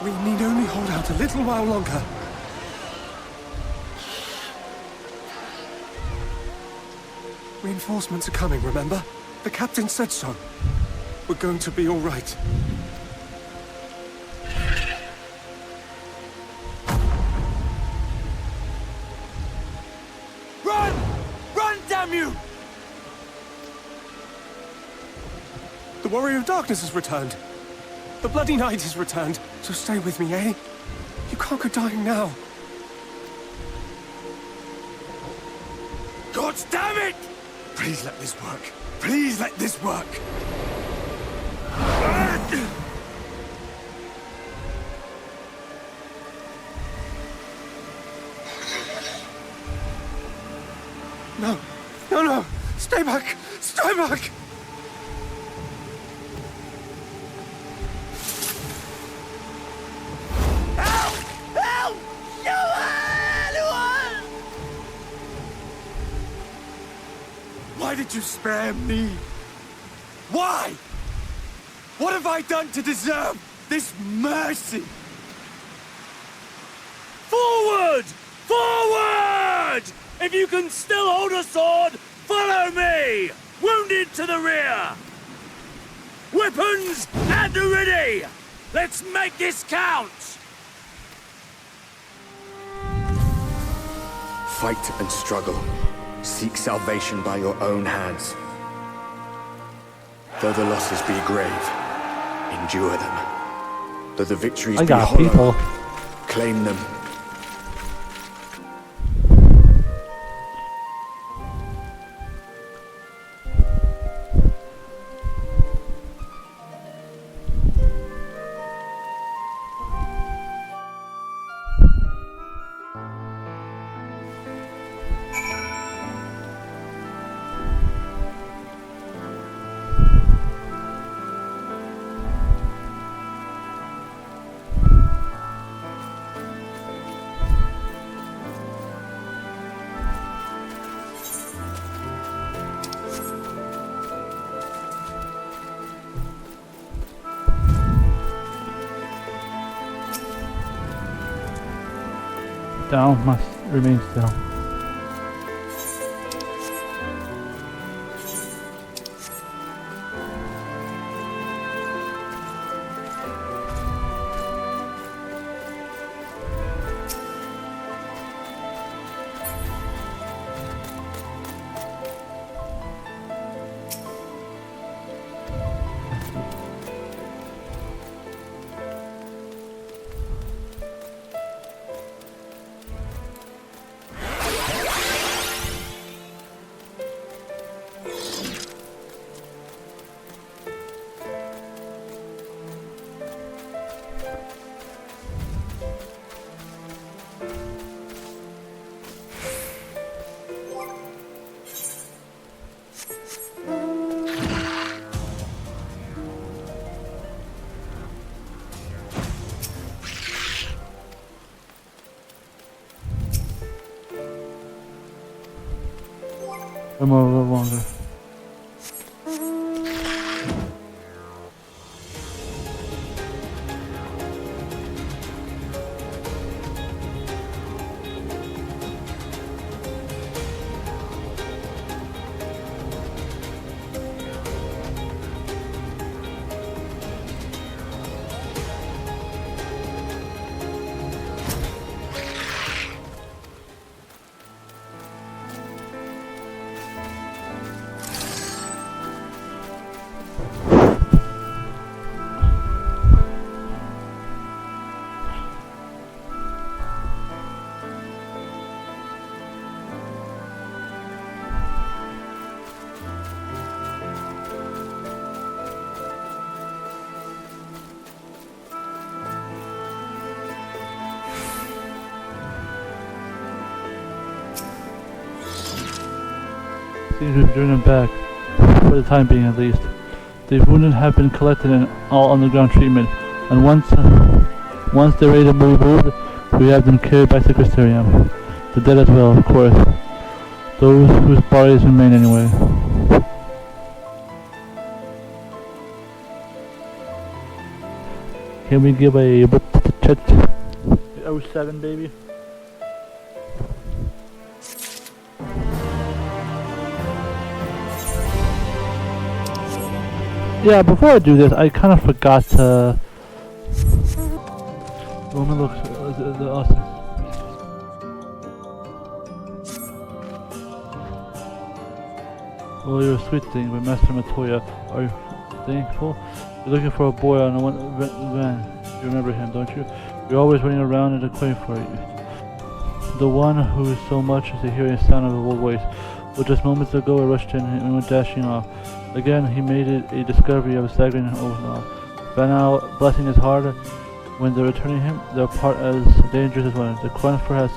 We need only hold out a little while longer. Reinforcements are coming, remember? The captain said so. We're going to be all right. Run! Run, damn you! The Warrior of Darkness has returned. The Bloody Knight has returned. So stay with me, eh? You can't go dying now. God damn it! Please let this work. Please let this work. No. No, no. Stay back. Stay back. Help! Help! No anyone! Why did you spare me? Why? What have I done to deserve this mercy? Forward! Forward! If you can still hold a sword, follow me! Wounded to the rear! Weapons at the ready! Let's make this count! Fight and struggle. Seek salvation by your own hands. Though the losses be grave, endure them. Though the victories I be got hollow, people. claim them. Down must remain still. I'm a little longer. seems to be bringing them back, for the time being at least. The wounded have been collected in all underground treatment, and once they're ready to be moved, we have them carried back to Crystarium. The dead as well, of course. Those whose bodies remain anyway. Can we give a chat? 07 baby? Yeah, before I do this, I kind of forgot to... The woman looks... Well, you're a sweet thing, but Master Matoya, are you thankful? You're looking for a boy on a van. You remember him, don't you? You're always running around and waiting for you. The one who so much as to hear a sound of a old voice. Well, just moments ago I rushed in and went dashing off. Again, he made it a discovery of a staggering overall. By now, blessing his heart, when they're returning him, they're part as dangerous as one. The Chronicler has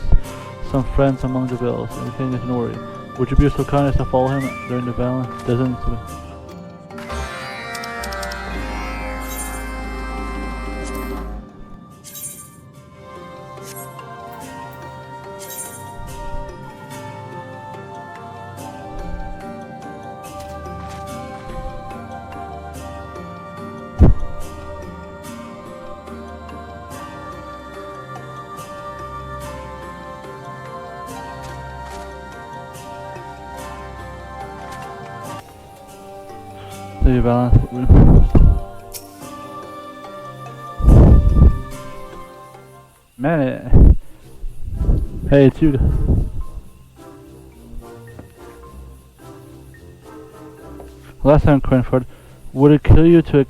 some friends among the bills, and he can't worry. Would you be so kind as to follow him during the battle? Doesn't... balance. Man, hey, it's you. Last time, Cranford, would it kill you to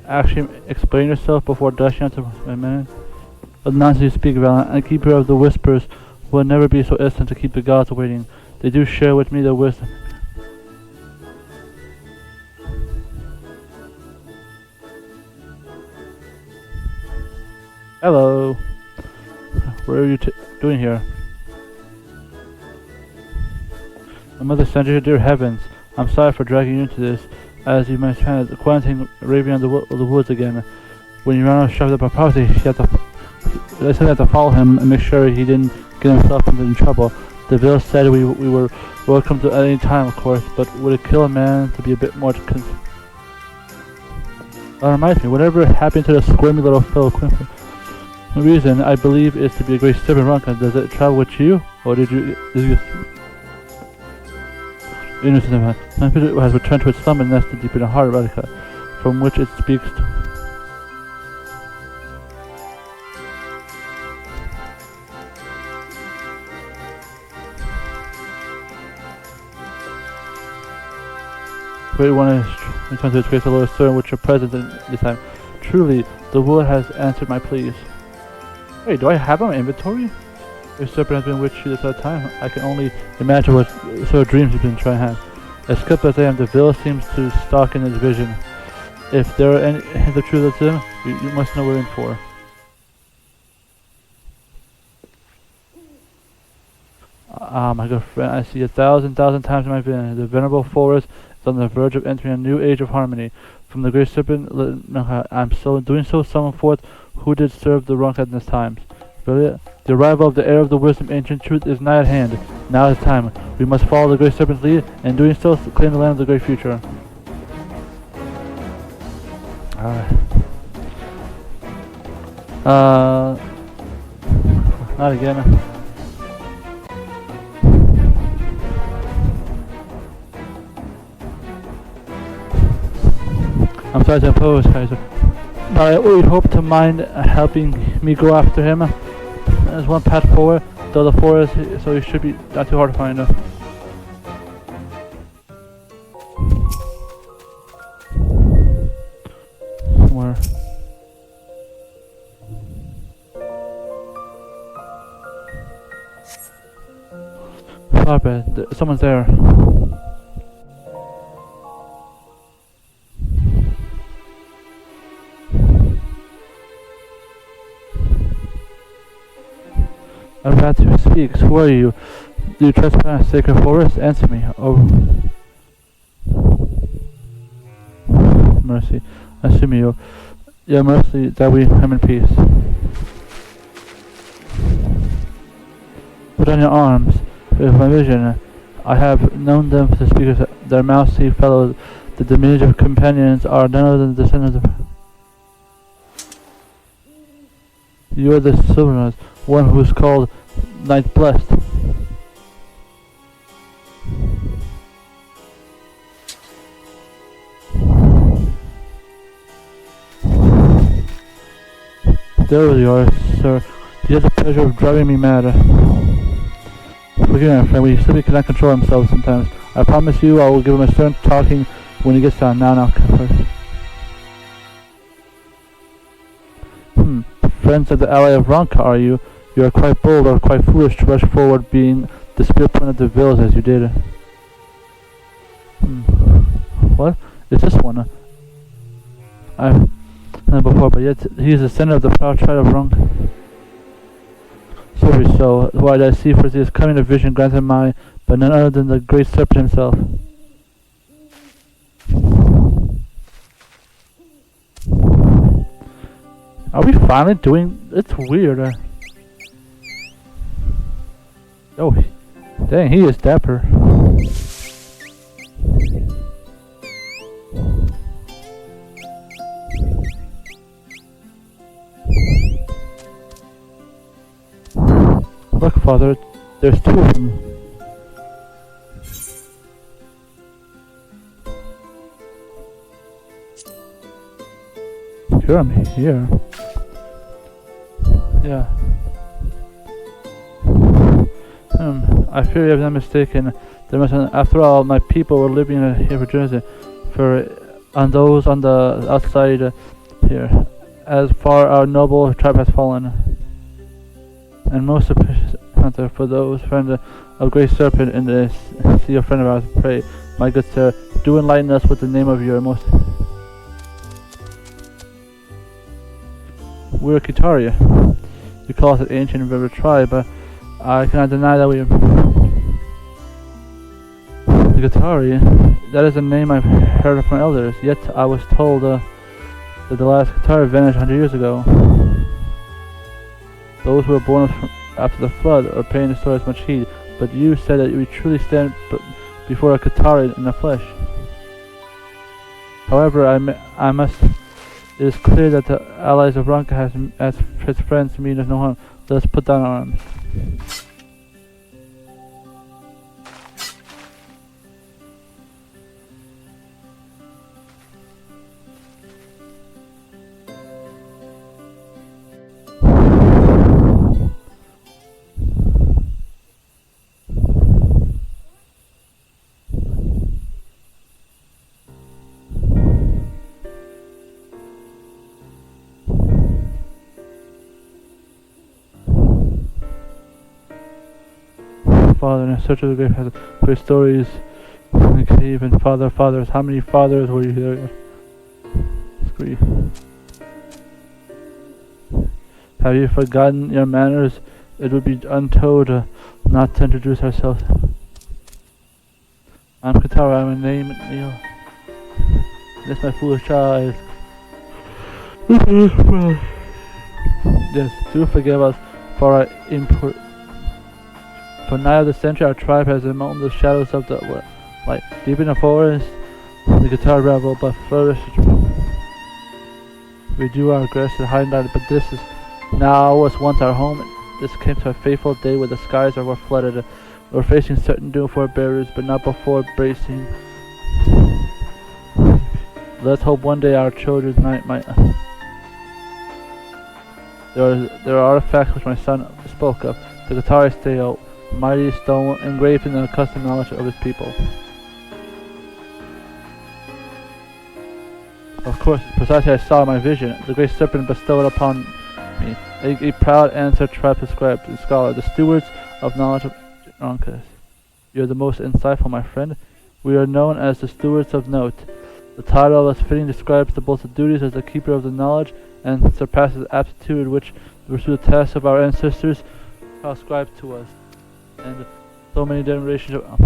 actually explain yourself before dashing out to my man? But nonsense you speak, Valiant, and keeper of the whispers will never be so instant to keep the gods waiting. They do share with me their wisdom. Hello. What are you doing here? My mother sent you here, dear heavens. I'm sorry for dragging you into this, as you might find the quarantine raving on the woods again. When you ran out shoved up our property, they said I had to follow him and make sure he didn't get himself into trouble. The bill said we were welcome to at any time, of course, but would it kill a man to be a bit more That reminds me, whatever happened to the squirmy little fellow Quinford? The reason, I believe, is to be a great stubborn Runka. Does it travel with you? Or did you innocent man. Some people has returned to its slum and nested deep in the heart of Attica, from which it speaks to. Great one is returned to its grace, the Lord, sir, in which you're present this time. Truly, the wood has answered my pleas. Wait, do I have my inventory? Your serpent has been with you this whole time. I can only imagine what sort of dreams you've been trying to have. As skeptical as I am, the Vil seems to stalk in his vision. If there are any hints of truth to him, you must know what we're in for. Ah, my good friend, I see 1,000 times in my vision. The venerable forest is on the verge of entering a new age of harmony. From the great serpent, I'm doing so summon forth who did serve the Ronkat in his times. Really? The arrival of the heir of the wisdom ancient truth is nigh at hand. Now is time. We must follow the great serpent's lead, and doing so, claim the land of the great future. Not again. I'm sorry to impose, Kaiser. I would hope to mind helping me go after him. There's one path forward, though the forest, so he should be not too hard to find. Somewhere. Bad. Someone's there. I'm glad who speaks. Who are you? Do you trespass sacred forest? Answer me. Oh. Mercy. Answer me, oh. Your mercy that we come in peace. Put on your arms. With my vision, I have known them to speak as their mousy fellows. The diminutive companions are none other than the descendants of... You are the Silvernos, one who is called Knight Blessed. There you are, sir. You have the pleasure of driving me mad. Forgive me, my friend, we simply cannot control himself sometimes. I promise you I will give him a stern talking when he gets down. Now, come first. Friends of the ally of Ronka, are you? You are quite bold or quite foolish to rush forward being the spear point of the villas as you did. What? Is this one? I've done it before, but yet he is the center of the proud tribe of Ronka. So, why did I see for this coming a vision granted by none other than the great serpent himself? Are we finally doing... It's weird. Oh, dang, he is dapper. Look, Father, there's two of them. Sure, I'm here. Yeah. I fear you have not mistaken. There must, after all, my people were living here for Jersey. On those on the outside here, as far our noble tribe has fallen. And most appreciative for those friend of great serpent in the sea of friend of ours. Pray, my good sir, do enlighten us with the name of your most... We're Kitaria. You call us an ancient river tribe, but I cannot deny that we are... The Kitaria, that is a name I've heard from elders, yet I was told that the last Kitaria vanished 100 years ago. Those who were born after the flood are paying the story as much heed, but you said that we truly stand before a Qatari in the flesh. However, I must... It is clear that the allies of Ronka has as his friends mean us no harm. Let us put down our arms. Father, in search of the great past, for stories in the cave, and fathers, how many fathers were you there? Scream. Have you forgotten your manners? It would be untold not to introduce ourselves. I'm Katara, I'm a name, Neo. This my foolish child. Yes, do forgive us for our import. For nigh of the century, our tribe has among the shadows of the light. Deep in the forest, the guitar rebel, but flourish. We do our best to hide that, but this is now was once our home. This came to a fateful day where the skies were flooded. We're facing certain doom for bearers, but not before bracing. Let's hope one day our children's night might. There are artifacts which my son spoke of. The guitarist tale. Mighty stone engraved in the accustomed knowledge of his people. Of course, precisely I saw my vision. The great serpent bestowed upon me a proud answer tribe prescribed and scholar, the stewards of knowledge of Ronkas. You are the most insightful, my friend. We are known as the stewards of note. The title of us fitting describes both the duties as the keeper of the knowledge and surpasses aptitude which to pursue the tasks of our ancestors ascribed to us. And so many generations of...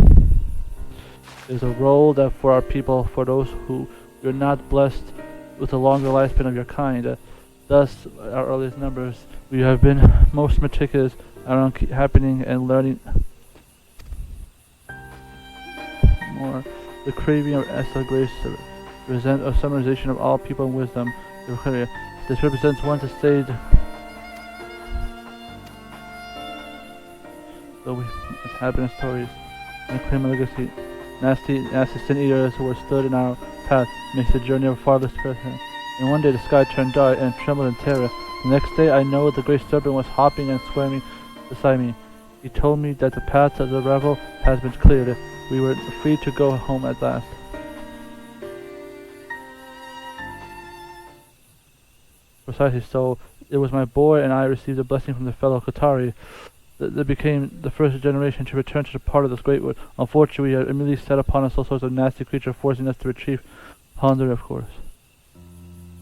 There's a role that for our people, for those who you're not blessed with a longer lifespan of your kind. Thus, our earliest numbers, we have been most meticulous around happening and learning more. The craving of Essa grace present a summarization of all people and wisdom. This represents one to stage. So we happen stories and claim a legacy. Nasty sin eaters who were stood in our path makes the journey of farthest present. And one day the sky turned dark and trembled in terror. The next day I know the great serpent was hopping and swimming beside me. He told me that the path of the revel has been cleared. We were free to go home at last. Precisely so. It was my boy and I received a blessing from the fellow Qatari. That became the first generation to return to the part of this great wood. Unfortunately, we had immediately set upon us all sorts of nasty creatures, forcing us to retrieve plunder, of course.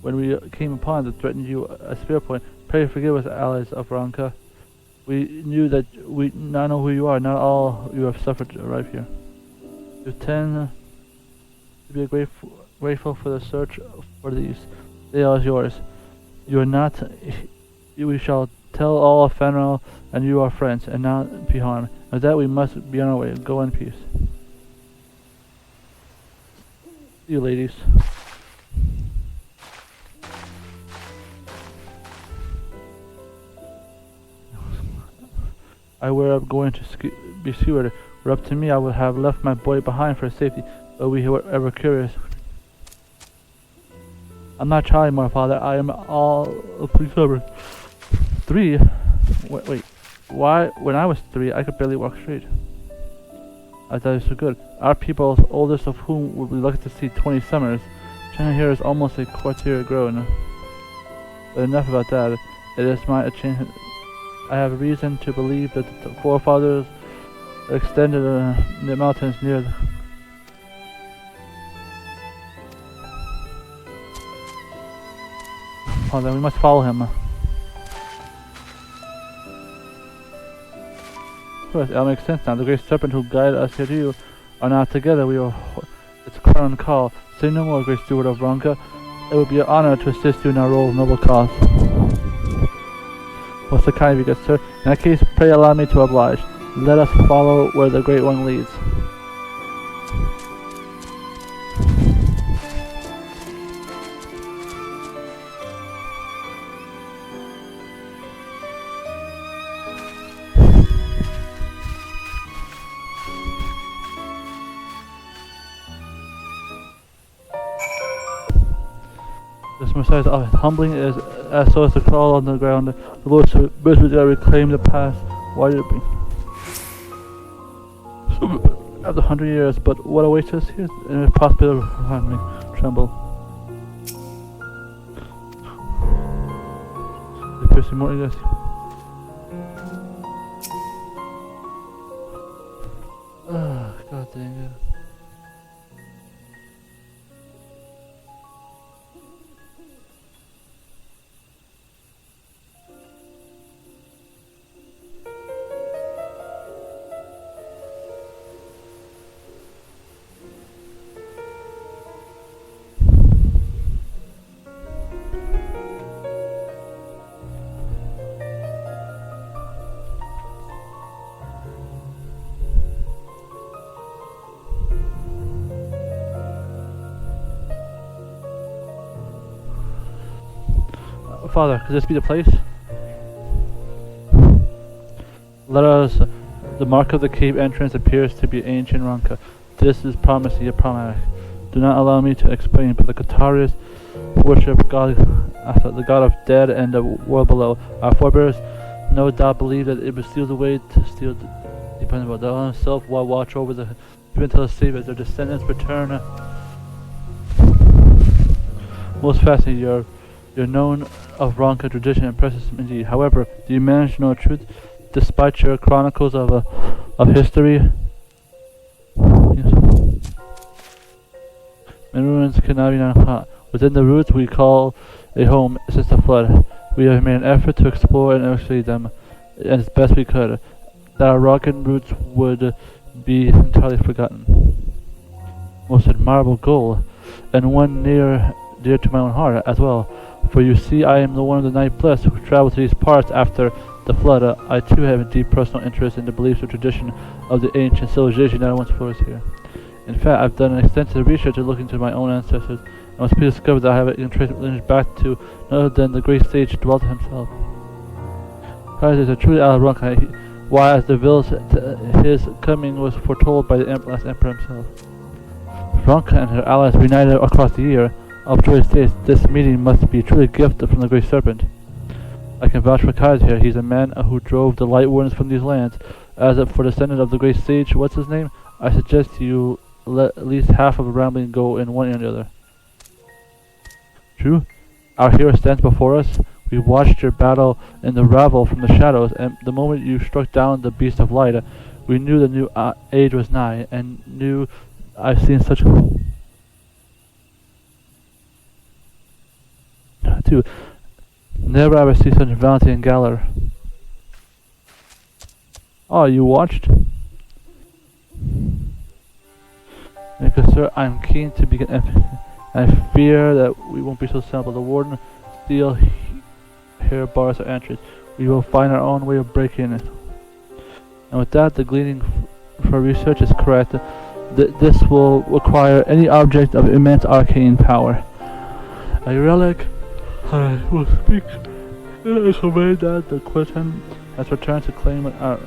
When we came upon that threatened you a spear point, pray forgive us, allies of Ranka. We knew that we not know who you are, not all you have suffered to arrive here. You tend to be grateful for the search for these. They are yours. You are not. We shall tell all of Fenrir and you are friends, and not be harmed. With that we must be on our way. Go in peace. See you, ladies. I were going to be steward. Were up to me, I would have left my boy behind for safety, but we were ever curious. I'm not trying more, father. I am all please stubborn. 3? Wait. Why? When I was 3, I could barely walk straight. I thought it was so good. Our people's oldest of whom would be lucky to see 20 summers. China here is almost a quarter grown. But enough about that. It is my change. I have reason to believe that the forefathers extended the mountains near the... Oh, then we must follow him. Of course, that makes sense now. The great serpent who guided us here to you are now together. We are... It's current call. Say no more, great steward of Ranka. It would be an honor to assist you in our role of noble cause. What's the kind of you, good sir? In that case, pray allow me to oblige. Let us follow where the Great One leads. This Messiah is humbling as so as to crawl on the ground. The Lord bids me to reclaim the past. Why did it be? After 100 years, but what awaits us here? And if possible, behind me, tremble. The piercing more, yes. God dang it. Father, could this be the place? Let us. The mark of the cave entrance appears to be ancient Ranka. This is promising a promise. Do not allow me to explain, but the Qataris worship God, the God of dead and the world below. Our forebears no doubt believe that it was sealed away to steal dependable. The God himself will watch over the even till the save as their descendants return. Most fascinating, you're known of Ranka tradition and precious indeed. However, do you manage to know the truth, despite your chronicles of history? Yes. In ruins cannot be known. Within the roots we call a home since the flood. We have made an effort to explore and investigate them as best we could. that our rocket roots would be entirely forgotten. Most admirable goal, and one dear to my own heart as well. For you see, I am the one of the Knight Blessed who traveled to these parts after the flood. I too have a deep personal interest in the beliefs and tradition of the ancient civilization that once flourished here. In fact, I've done an extensive research to look into my own ancestors, and was pleased to discover that I have a trace lineage back to none other than the great sage Dwelter himself. Kaiser is a truly Ronka, why as the village his coming was foretold by the last emperor himself. Ronka and her allies reunited across the year. Upjoy states this meeting must be truly a gift from the Great Serpent. I can vouch for Kaiser here. He's a man who drove the light wardens from these lands. As for the descendant of the great sage, what's his name? I suggest you let at least half of the rambling go in one ear and the other. True, our hero stands before us. We watched your battle in the ravel from the shadows, and the moment you struck down the beast of light, we knew the new age was nigh, and knew I've seen such... Too. Never ever see such valentine and valor. Oh, you watched? Because, sir, I'm keen to begin. I fear that we won't be so simple. The warden steel here bars our entrance. We will find our own way of breaking it. And with that, the gleaning for research is correct. This will require any object of immense arcane power. A relic. I will speak. I command that the Kenan has returned to claim an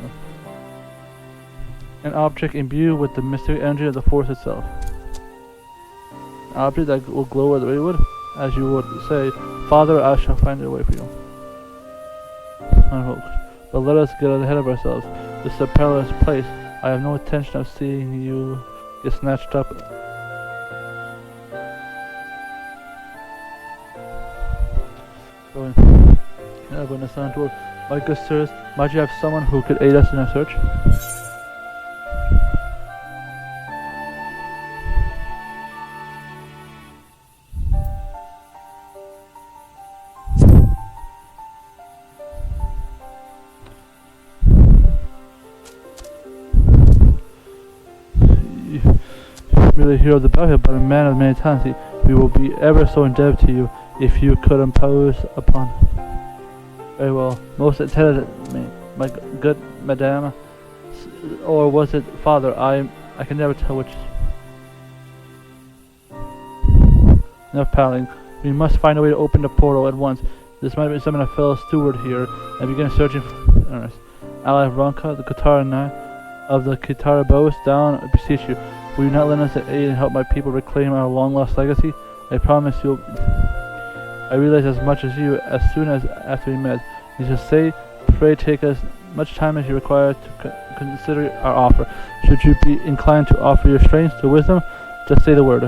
object imbued with the mystic energy of the force itself. An object that will glow as it would, as you would say, Father, I shall find a way for you. But let us get ahead of ourselves. This is a perilous place. I have no intention of seeing you get snatched up. My good sirs, might you have someone who could aid us in our search? Really hero of the battle, but a man of many talents. We will be ever so indebted to you if you could impose upon. Very well. Most intelligent, my good madame, or was it father? I can never tell which. Enough palling. We must find a way to open the portal at once. This might be summon a fellow steward here and begin searching for ally Ronka, the Katara Knight of the Kitara Bows. Down, I beseech you. Will you not lend us aid and help my people reclaim our long-lost legacy? I promise you'll... I realize as much as you as soon as after we met. You shall say, pray take as much time as you require to consider our offer. Should you be inclined to offer your strength to wisdom, just say the word.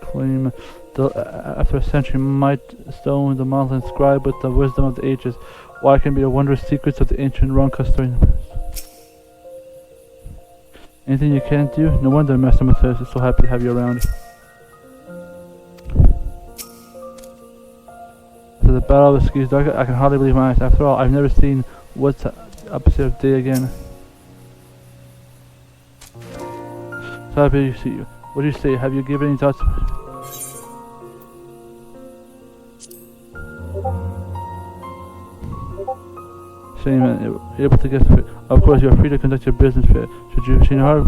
Claim after a century might stone the mountain inscribed with the wisdom of the ages. Why can be the wondrous secrets of the ancient Ronka story. Anything you can't do? No wonder Master MISTRESS is so happy to have you around. After the battle of the Ski's Dark, I can hardly believe my eyes. After all, I've never seen what's the opposite of day again. So happy to see you. What do you say? Have you given any thoughts? Shame, you're able to get fit. Of course, you are free to conduct your business fit. Should you see no harm?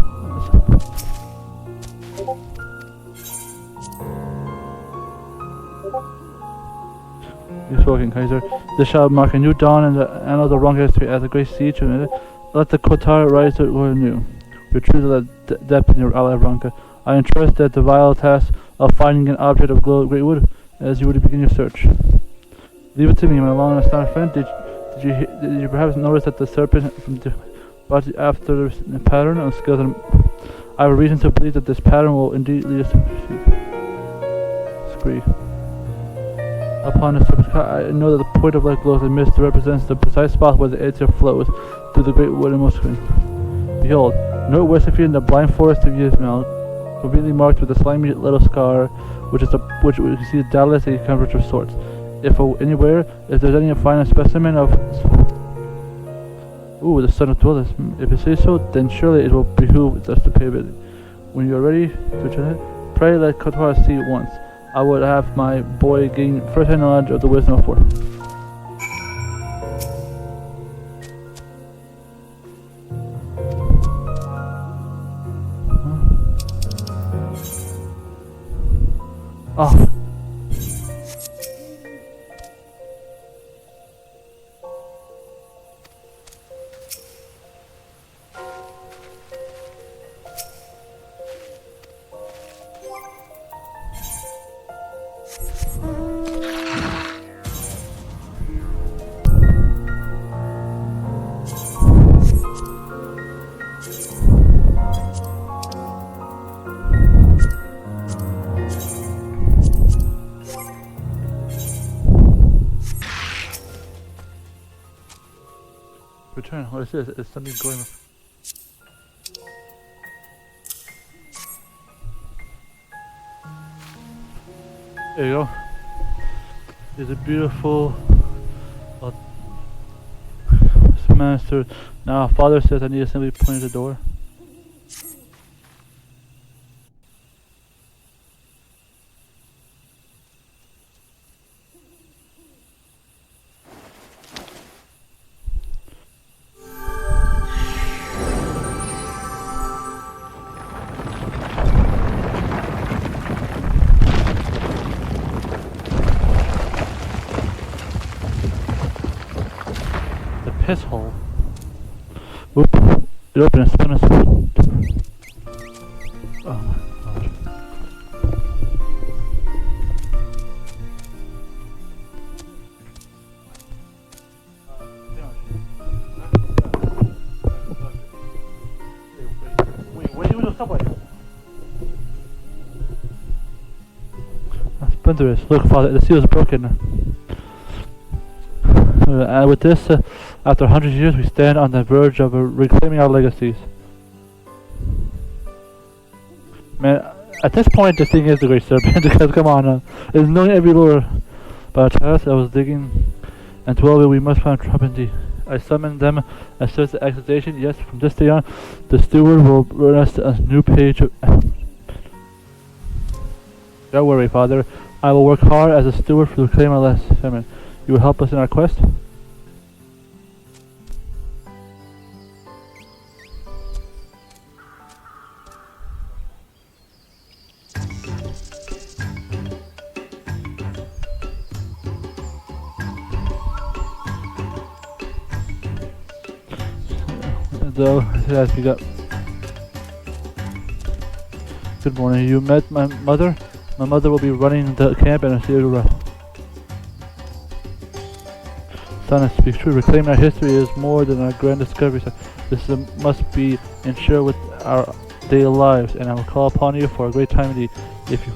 You're spoken, Kaiser. This shall mark a new dawn in the annals of Ronka history as a great siege. Let the Kotar rise to glory anew. You're true to the depth in your ally Ronka. I entrust that the vile task of finding an object of great wood as you would begin your search. Leave it to me, my long and astonished friend. Did you perhaps notice that the serpent brought after the pattern on skeleton? I have a reason to believe that this pattern will indeed lead us to scree. Upon the surface, I know that the point of light glows and mist represents the precise spot where the Aether flows through the great wooden motion. Behold, northwest of you in the blind forest of Yismael, conveniently marked with a slimy little scar, which we can see the doubtless a converge of sorts. anywhere, if there's any final specimen of... Ooh, the son of Dwellers. If you say so, then surely it will behoove us to pay it. When you are ready to return it, pray let Kotor see it once. I would have my boy gain first-hand knowledge of the wisdom of war. Oh. Return. What is this? Is something going on? There you go. It's a beautiful master. Now, father says I need to simply point at the door. Piss hole. Whoop. It opened and spun us. Oh my god. Wait, where do you go subway? Splinter is. Look, father, the seal is broken. And with this, after 100 years, we stand on the verge of reclaiming our legacies. Man, at this point, the thing is the Great Serpent, because come on, it's known every lore. But as I was digging and 12 we must find Trapindy. I summoned them and searched the accusation. Yes, from this day on, the steward will run us a new page of... Don't worry, father. I will work hard as a steward to reclaim our last famine. You will help us in our quest? So, yes, we got... Good morning. You met my mother? My mother will be running the camp and I'll see you around. Son, it speaks true. Reclaiming our history is more than a grand discovery. So this must be ensured with our daily lives, and I will call upon you for a great time indeed. If you...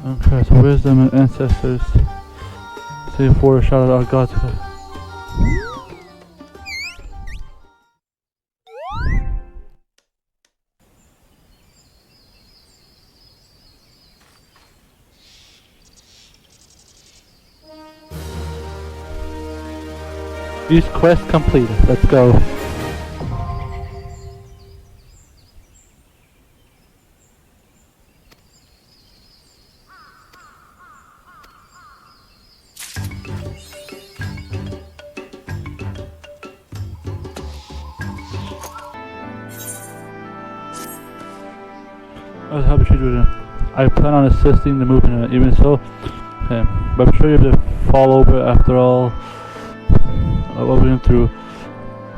Okay, so wisdom and ancestors. Say for a shout out our gods. These quests completed. Let's go. I was happy to do it. I plan on assisting the movement, even so. But I'm sure you have to fall over after all. What we went through.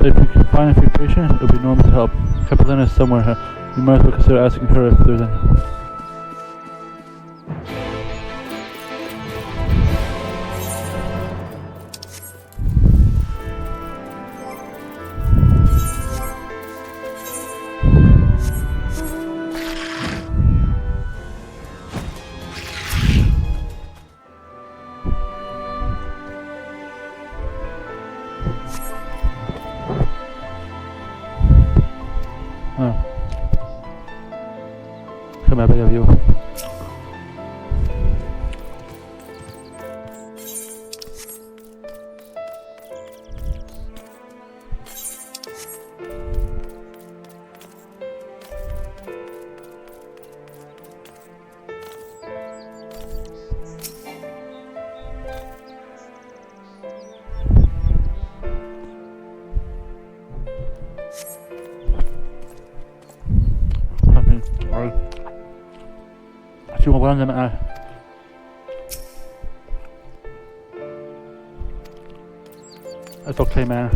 If you can find a few patients, it would be normal to help. Capelina is somewhere. You might as well consider asking her if there's any. Come here, big of you. Cuma kurang jamaah. It's okay, man.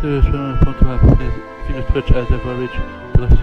Serious when I want to have fingers twitch as if I reach bliss.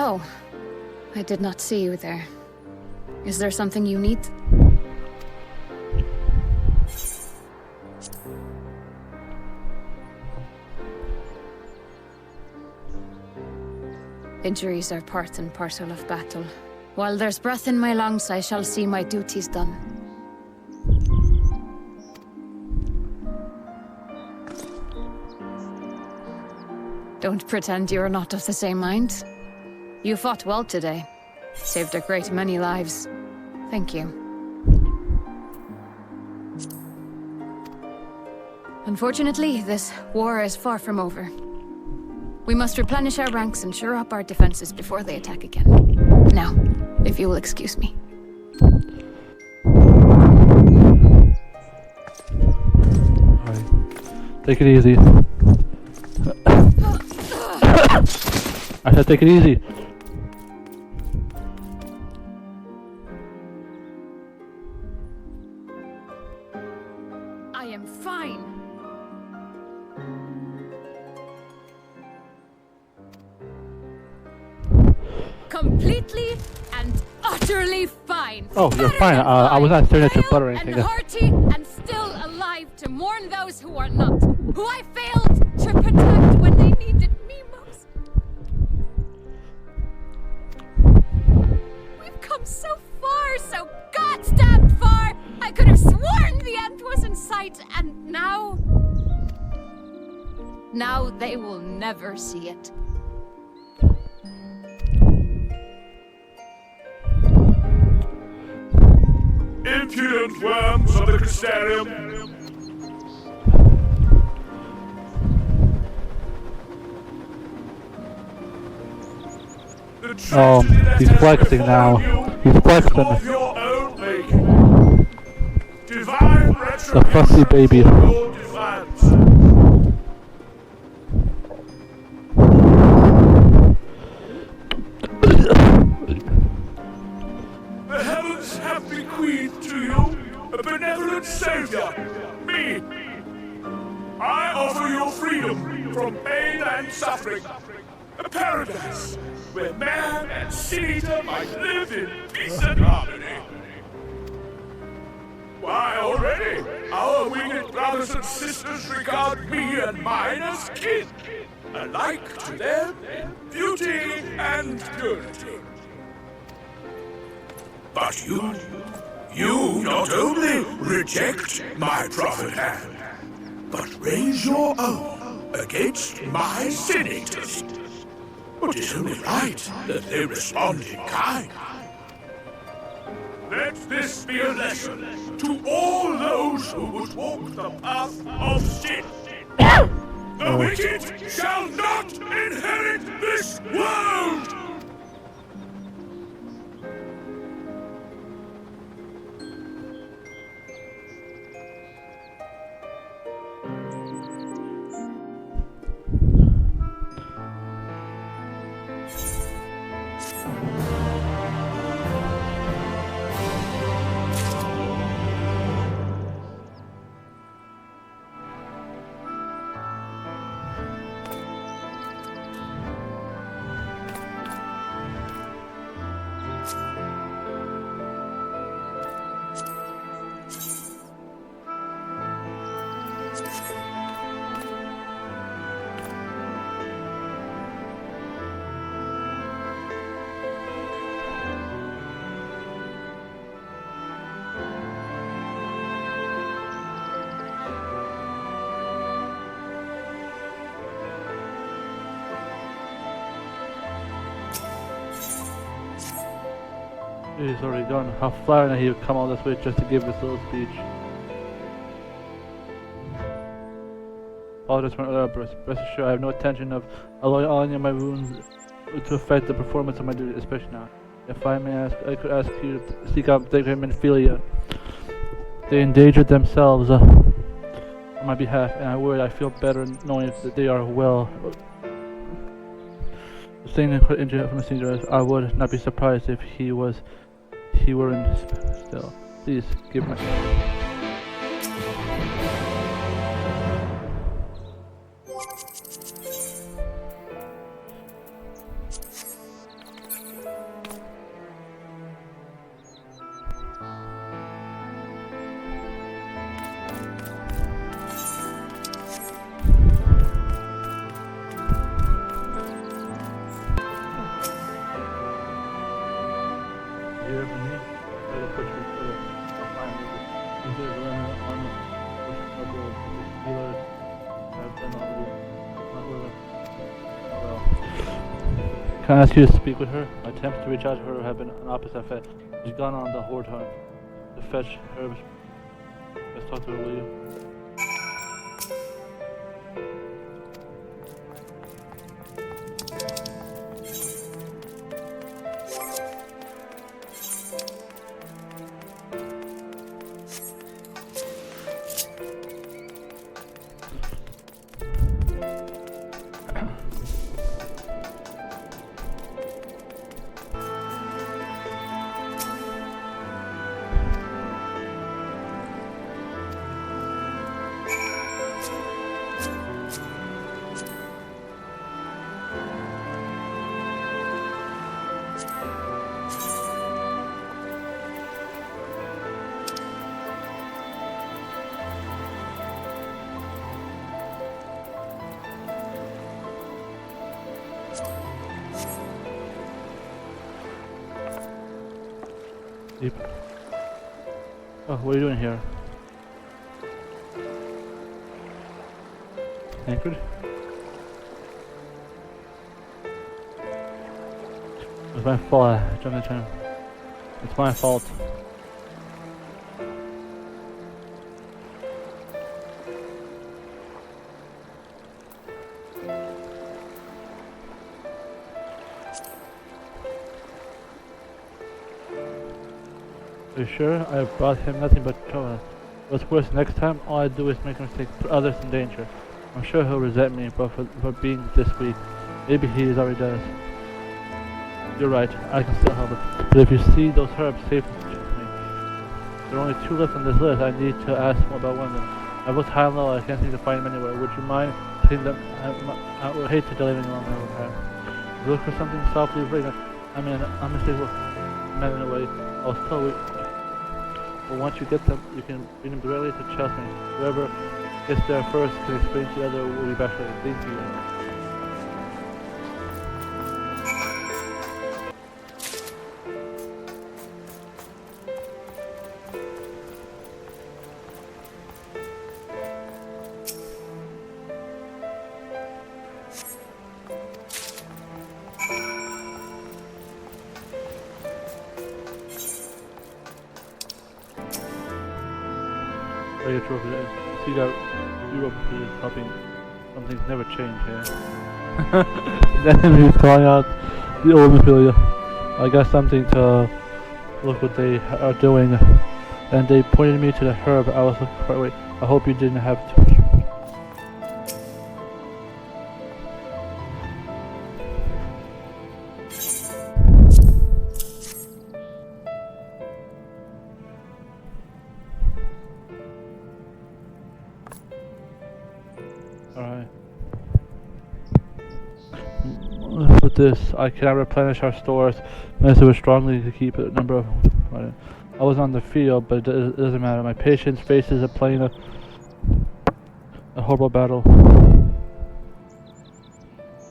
Oh, I did not see you there. Is there something you need? Injuries are part and parcel of battle. While there's breath in my lungs, I shall see my duties done. Don't pretend you're not of the same mind. You fought well today. Saved a great many lives. Thank you. Unfortunately, this war is far from over. We must replenish our ranks and shore up our defenses before they attack again. Now, if you will excuse me. Alright. Take it easy. I said take it easy. I am fine. Completely and utterly fine. Oh, you're fine. I was not staring at your butt or anything. And hearty and still alive to mourn those who are not, who I failed to protect when they needed me most. We've come so far, so goddamn far. I could have sworn the end was in sight, and now they will never see it. Impudent worms of the Crystarium! Oh, he's flexing now. He's flexing. The fussy baby. The heavens have bequeathed to you a benevolent savior, me. I offer you freedom from pain and suffering. A paradise where man and sin-eater might live in peace and harmony. Why, already, our winged brothers and sisters regard me and mine as kin, alike to them in beauty and purity. But you not only reject my prophet hand, but raise your own against my sin-eaters. But it's only right that they respond in kind. Let this be a lesson to all those who would walk the path of sin. The wicked shall not inherit this world! He's already gone. How flying he would come all this way just to give this little speech. All this went elaborate. Rest assured, I have no intention of allowing any of my wounds to affect the performance of my duty, especially now. If I may ask, I could ask you to seek out Digrim and Philia. They endangered themselves on my behalf, and I feel better knowing that they are well. Saying that could injure from a singular, I would not be surprised if he were in still. Please give my. Can I ask you to speak with her? My attempts to reach out to her have been an opposite effect. She's gone on the horde hunt to fetch herbs. Let's talk to her, will you? Oh, what are you doing here? Anchored? It was my fault, I jumped the channel. It's my fault. Are you sure? I have brought him nothing but trouble. What's worse, next time all I do is make a mistake, put others in danger. I'm sure he'll resent me for being this weak. Maybe he already does. You're right, I can still help it. But if you see those herbs, save them to me. There are only 2 left on this list. I need to ask more about one of them. I looked high and low, I can't seem to find them anywhere. Would you mind taking them? I would hate to delay them along the time. If you look for something softly ring, I mean, I'm gonna say, look, man, in a way, I'll tell you. But once you get them, you can bring them directly to Chelsea. Whoever gets there first can explain to the other will be better. Thank you. See that Europe is helping. Some things never change here. Then he's calling out the old Ophelia. I got something to look what they are doing. And they pointed me to the herb I was looking for. Wait, I hope you didn't have to. Alright. With this, I cannot replenish our stores unless it was strongly to keep a number of. I was on the field, but it doesn't matter. My patience faces a horrible battle.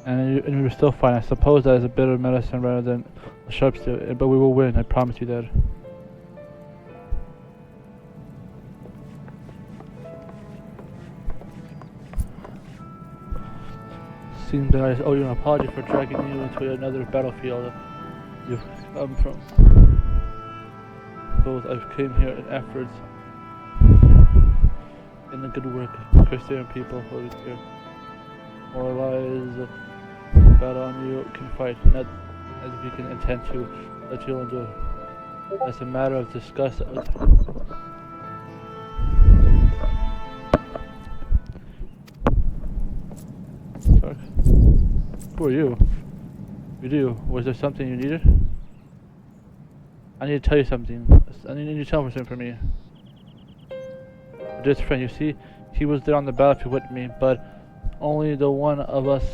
And we were still fine. I suppose that is a bit of medicine rather than a sharp steel, but we will win, I promise you that. Seems that I owe you an apology for dragging you into another battlefield you've come from. Both I came here in efforts in the good work of Christian people who is here. More lies battle on you can fight, not as we can intend to that you'll endure. As a matter of disgust. Who are you? You do. Was there something you needed? I need to tell you something. I need you to tell me something for me. Dear friend, you see, he was there on the battlefield with me, but only the one of us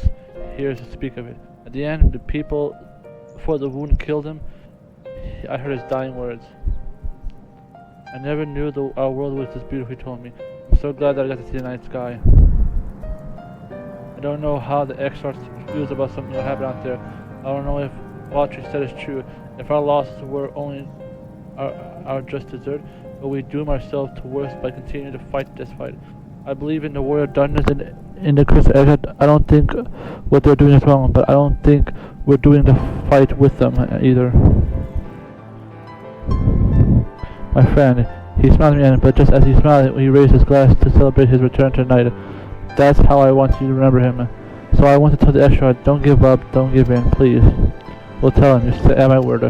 here to speak of it. At the end, the people, before the wound killed him, I heard his dying words. I never knew our world was this beautiful, he told me. I'm so glad that I got to see the night sky. I don't know how the XIV feels about something that happened out there. I don't know if what you said is true. If our losses were only our just desert, but we doom ourselves to worse by continuing to fight this fight. I believe in the warrior darkness and in the Christian Exit. I don't think what they're doing is wrong, but I don't think we're doing the fight with them either. My friend, he smiled at me, but just as he smiled, he raised his glass to celebrate his return tonight. That's how I want you to remember him. So I want to tell the extra, don't give up, don't give in, please. We'll tell him, just at my word.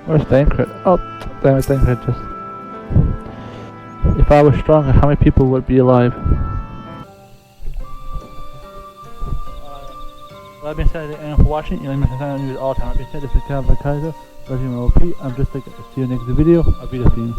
Where's the anchor? Oh, damn it, the anchor just... If I was stronger, how many people would be alive? Well, I've been saying thank you for watching. You know, I'm news all the time. I've been saying this is Kenan by Kaiser. I'm just like, see you next video. I'll be the same.